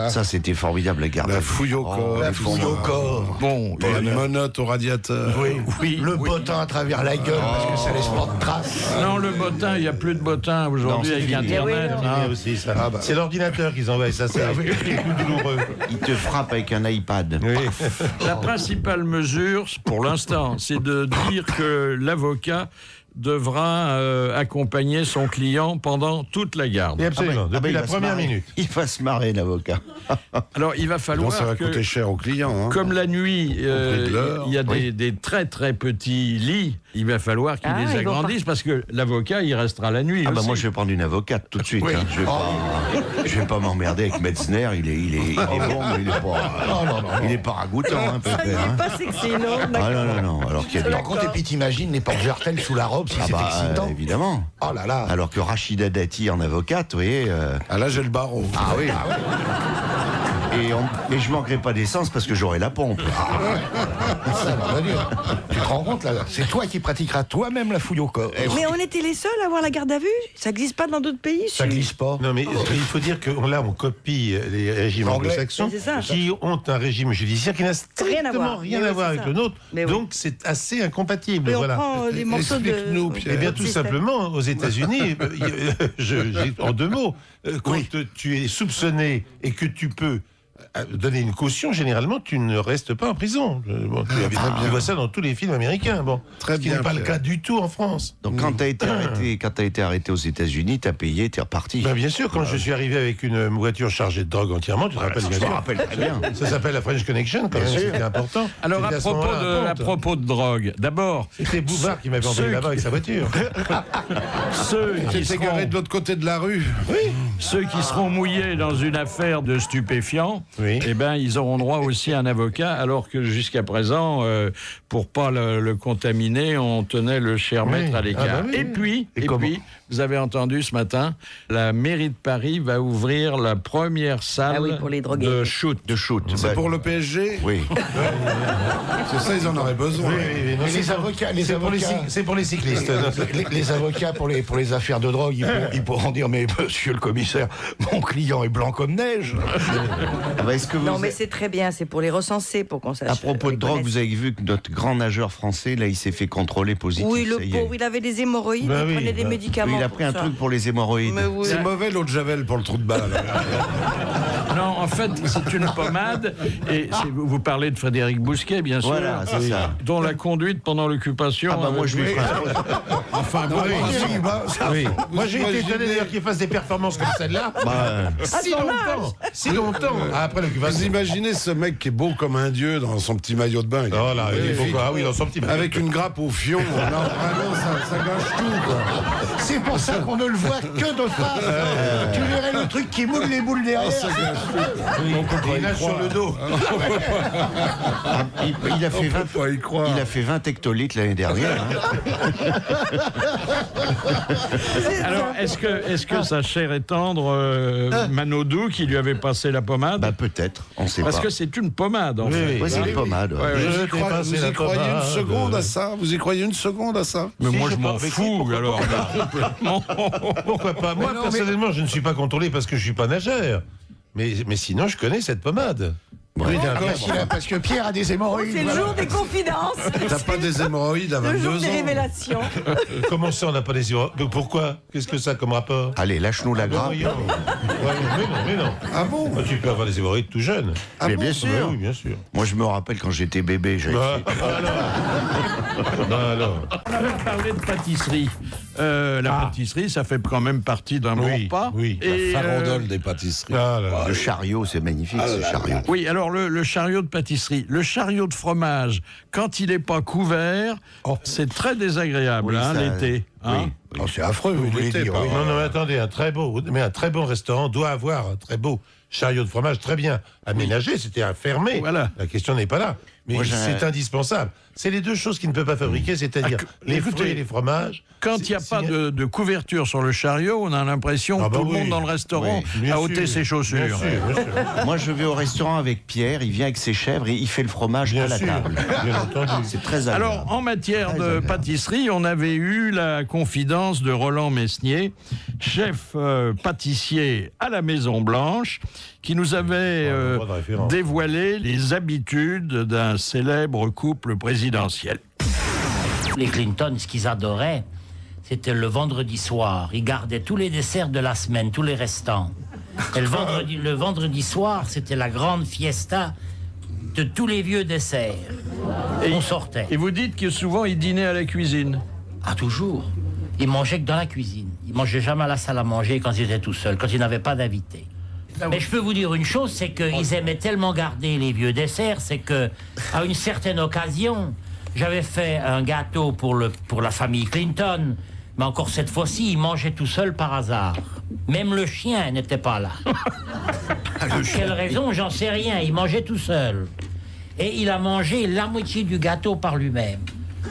Ça, c'était formidable, la garde.
La fouille au corps.
La fouille au corps.
Bon,
une menotte au radiateur.
Oui. Le bottin à travers la gueule, parce que ça laisse pas de traces.
Non, le bottin, il n'y a plus de bottin aujourd'hui avec Internet.
Aussi, ça. C'est l'ordinateur qu'ils envoient, ça, c'est plus douloureux.
Il te frappe avec un iPad.
La principale mesure, pour l'instant, c'est de dire que l'avocat devra accompagner son client pendant toute la garde.
Et absolument, depuis la première minute.
Il va se marrer, l'avocat.
Alors, il va falloir
ça va coûter cher aux clients.
Comme la nuit, il y a des très très petits lits, il va falloir qu'ils les agrandissent parce que l'avocat, il restera la nuit aussi.
Moi, je vais prendre une avocate tout de suite. Hein. Je vais pas m'emmerder avec Metzner. Il est bon, mais il est pas ragoûtant.
Il n'est pas sexy, non.
Non. Alors qu'il y a
Par contre, et puis t'imagines les porte-jartelles sous la robe, si c'est excitant.
Évidemment.
Oh là là.
Alors que Rachida Dati en avocate, vous voyez.
Là, j'ai le barreau.
Ah oui. Et je manquerai pas d'essence parce que j'aurai la pompe.
Tu te rends compte, là, c'est toi qui pratiqueras toi-même la fouille au corps.
Mais on était les seuls à avoir la garde à vue. Ça glisse pas dans d'autres pays.
Ça glisse pas.
Non, mais il faut dire que là, on copie les régimes anglo-saxons qui ont un régime judiciaire qui n'a strictement rien à voir avec le nôtre. Donc, c'est assez incompatible.
Mais on prend des morceaux de...
Eh bien, tout simplement, aux États-Unis, en 2 mots, quand tu es soupçonné et que tu peux donner une caution, généralement, tu ne restes pas en prison. Tu vois ça dans tous les films américains. Ce qui n'est pas le cas du tout en France.
Donc, quand tu as été arrêté aux États-Unis, tu as payé, tu es reparti.
Bien sûr, quand je suis arrivé avec une voiture chargée de drogue entièrement, tu te rappelles bien.
Je me rappelle très bien.
Ça s'appelle la French Connection, quand même, c'était important.
Alors, à propos de drogue, d'abord...
C'était Bouvard qui m'avait envoyé là-bas avec sa voiture.
Ceux qui s'est garé de l'autre côté de la rue.
Ceux qui seront mouillés dans une affaire de stupéfiants, eh ben, ils auront droit aussi à un avocat, alors que jusqu'à présent, pour pas le contaminer, on tenait le cher maître à l'écart. Et puis, vous avez entendu ce matin, la mairie de Paris va ouvrir la première salle
pour les drogués.
de shoot.
C'est pour le PSG?
Oui.
C'est ça, ils en auraient besoin.
Les avocats,
c'est pour les cyclistes.
Les avocats pour les affaires de drogue, ils pourront dire, mais monsieur le commissaire, mon client est blanc comme neige.
Est-ce que
non, mais c'est très bien, c'est pour les recenser, pour qu'on sache.
À propos de drogue, vous avez vu que notre grand nageur français, là, il s'est fait contrôler positif.
Oui, le pauvre, il avait des hémorroïdes, il prenait des médicaments.
Oui, il a pris un truc pour les hémorroïdes.
Oui.
C'est mauvais l'eau de Javel pour le trou de balle.
Non, en fait, c'est une pommade. Et vous parlez de Frédéric Bousquet, bien sûr.
Voilà, c'est ça.
Dont la conduite pendant l'occupation.
Ah bah moi, je lui ferai
Enfin, bon,
Moi, j'ai été étonné d'ailleurs qu'il fasse des performances comme celle-là. Si longtemps. Après l'occupation.
Vous imaginez ce mec qui est beau comme un dieu dans son petit maillot de bain.
Oh là, il est beau. Ah oui, dans son petit maillot.
Avec une grappe au fion. Non, vraiment, ça gâche tout, quoi.
C'est pour ça qu'on ne le voit que de face. Tu verrais le truc qui moule les boules derrière.
Ça gâche tout.
Il nage sur le dos.
Il a fait 20 hectolitres l'année dernière.
Alors, est-ce que sa chair est tendre, Manodou, qui lui avait passé la pommade?
Bah peut-être, on sait
Parce
pas.
que c'est une pommade, en fait.
Oui, c'est une pommade.
Vous y croyez une seconde à ça? Vous y croyez une seconde à ça?
Mais moi, je m'en fous, alors.
Pourquoi pas? Moi, personnellement, je ne suis pas contrôlé parce que je ne suis pas nageur. Mais sinon, je connais cette pommade.
Oui, parce que Pierre a des hémorroïdes.
C'est le jour des confidences.
T'as pas des hémorroïdes à 22 ans?
Le jour des révélations.
Comment ça, on n'a pas des hémorroïdes? Pourquoi? Qu'est-ce que ça comme rapport?
Allez, lâche-nous la grappe.
Mais non.
Ah bon?
Tu peux avoir des hémorroïdes tout jeune.
Mais bien sûr.
Oui, bien sûr.
Moi, je me rappelle quand j'étais bébé.
Alors.
On avait parlé de pâtisserie. La pâtisserie, ça fait quand même partie d'un bon repas.
Oui,
Et,
La farandole des pâtisseries.
Le chariot, c'est magnifique, ce chariot.
Oui, alors le chariot de pâtisserie. Le chariot de fromage, quand il n'est pas couvert, c'est très désagréable, l'été. Hein?
Oh, c'est affreux, vous voulez dire.
Non, mais attendez, un très bon restaurant doit avoir un très beau chariot de fromage, très bien aménagé, c'était un fermé.
Voilà.
La question n'est pas là. Mais c'est indispensable. C'est les deux choses qu'il ne peut pas fabriquer, c'est-à-dire les fruits et les fromages.
Quand il n'y a pas de couverture sur le chariot, on a l'impression que tout le monde dans le restaurant a ôté ses chaussures.
Bien sûr.
Moi, je vais au restaurant avec Pierre, il vient avec ses chèvres et il fait le fromage à la table.
Bien entendu.
C'est très agréable.
Alors, en matière de pâtisserie, on avait eu la confidence de Roland Mesnier, chef pâtissier à la Maison Blanche, qui nous avait dévoilé les habitudes d'un célèbre couple présidentiel.
Les Clinton, ce qu'ils adoraient, c'était le vendredi soir. Ils gardaient tous les desserts de la semaine, tous les restants. Et le vendredi soir, c'était la grande fiesta de tous les vieux desserts. Et on sortait.
Et vous dites que souvent, ils dînaient à la cuisine?
Ah, toujours. Ils mangeaient que dans la cuisine. Ils mangeaient jamais à la salle à manger quand ils étaient tout seuls, quand ils n'avaient pas d'invités. Mais je peux vous dire une chose, c'est qu'ils aimaient tellement garder les vieux desserts, c'est que à une certaine occasion, j'avais fait un gâteau pour la famille Clinton, mais encore cette fois-ci, ils mangeaient tout seuls par hasard. Même le chien n'était pas là. Quelle raison, j'en sais rien, il mangeait tout seul. Et il a mangé la moitié du gâteau par lui-même.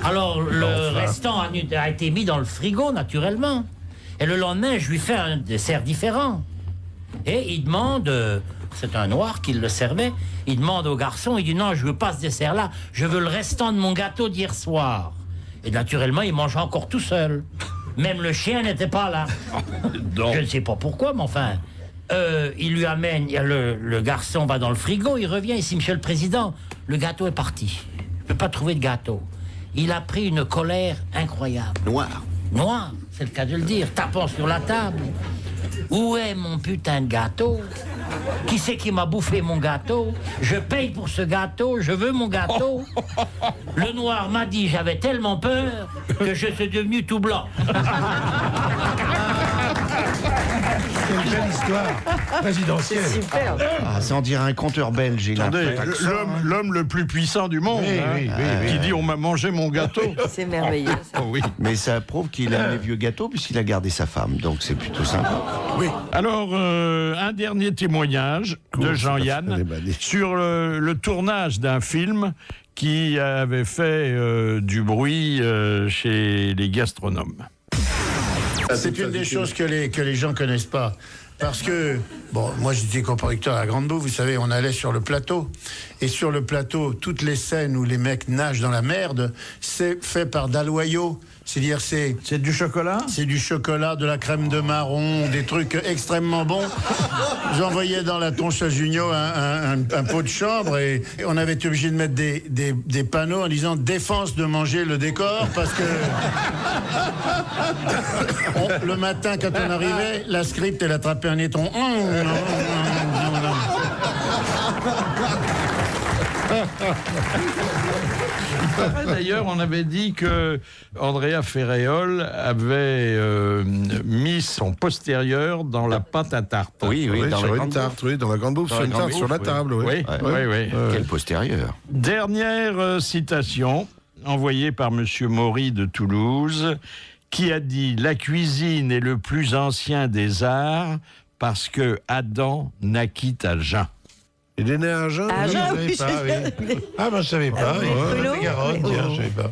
Alors le restant a été mis dans le frigo, naturellement. Et le lendemain, je lui fais un dessert différent. Et il demande, c'est un noir qui le servait, il demande au garçon, il dit non, je veux pas ce dessert-là, je veux le restant de mon gâteau d'hier soir. Et naturellement, il mange encore tout seul. Même le chien n'était pas là. Je ne sais pas pourquoi, mais enfin, il lui amène, le garçon va dans le frigo, il revient ici, monsieur le président, le gâteau est parti. Je ne peux pas trouver de gâteau. Il a pris une colère incroyable. Noir, c'est le cas de le dire, tapant sur la table. Où est mon putain de gâteau? Qui c'est qui m'a bouffé mon gâteau? Je paye pour ce gâteau, je veux mon gâteau. Le noir m'a dit, j'avais tellement peur que je suis devenu tout blanc.
Quelle belle histoire présidentielle.
C'est super.
Ah, ça en dirait un conteur belge.
L'homme le plus puissant du monde, qui dit on m'a mangé mon gâteau.
C'est merveilleux, ça.
Oui.
Mais ça prouve qu'il aime les vieux gâteaux puisqu'il a gardé sa femme, donc c'est plutôt sympa.
Oui. Alors, un dernier témoignage de Jean-Yann sur le tournage d'un film qui avait fait du bruit chez les gastronomes.
C'est une des choses que les gens connaissent pas. Parce que, bon, moi j'étais coproducteur à Grande Bouffe, vous savez, on allait sur le plateau. Et sur le plateau, toutes les scènes où les mecs nagent dans la merde, c'est fait par Daloyau. C'est-à-dire, c'est
du chocolat?
C'est du chocolat, de la crème de marron, des trucs extrêmement bons. J'envoyais dans la tonche à Junio un pot de chambre et on avait été obligé de mettre des panneaux en disant défense de manger le décor parce que le matin quand on arrivait, la script elle attrapait un étron.
D'ailleurs, on avait dit que Andrea Ferréol avait mis son postérieur dans la pâte à tarte.
Oui,
dans la grande tarte, dans la grande bouffe, sur une tarte, sur la table. Oui.
Quel postérieur.
Dernière citation envoyée par Monsieur Maury de Toulouse, qui a dit « La cuisine est le plus ancien des arts parce que Adam naquit à jeun ».
Il est né à Agen?
Ah,
Je savais pas, oui. Ah, ben, je savais pas. Il Garonne, tiens, je savais pas.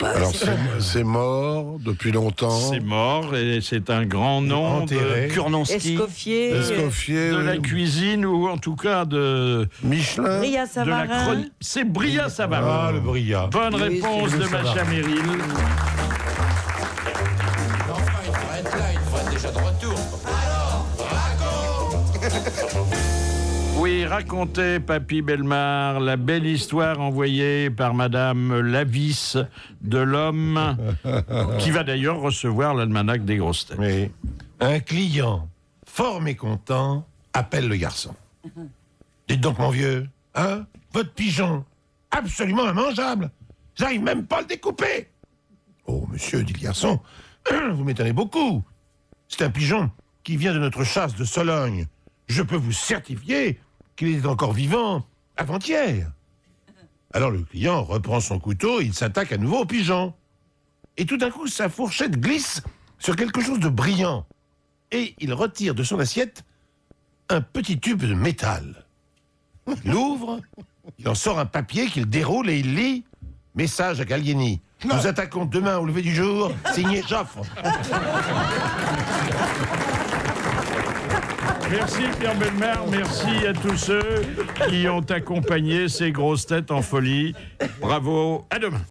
Alors, c'est mort depuis longtemps.
C'est mort et c'est un grand nom
Enterré.
de Kurnonski.
Escoffier.
De la cuisine ou en tout cas de
Michelin.
Bria Savarin.
C'est Bria Savarin.
Ah, le Bria.
Bonne réponse de Macha Meryl. Oui, racontez, Papy Bellemare, la belle histoire envoyée par Madame Lavis de l'Homme, qui va d'ailleurs recevoir l'almanach des grosses têtes.
Oui. Un client, fort mécontent, appelle le garçon. Dites donc, mon vieux, hein, votre pigeon, absolument immangeable. J'arrive même pas à le découper. Oh, monsieur, dit le garçon, vous m'étonnez beaucoup. C'est un pigeon qui vient de notre chasse de Sologne. Je peux vous certifier qu'il était encore vivant avant-hier. Alors le client reprend son couteau et il s'attaque à nouveau au pigeon. Et tout d'un coup, sa fourchette glisse sur quelque chose de brillant. Et il retire de son assiette un petit tube de métal. Il l'ouvre, il en sort un papier qu'il déroule et il lit « Message à Gallieni. Nous attaquons demain au lever du jour. Signé Joffre. »
Merci Pierre Bellemare, merci à tous ceux qui ont accompagné ces grosses têtes en folie. Bravo, à demain.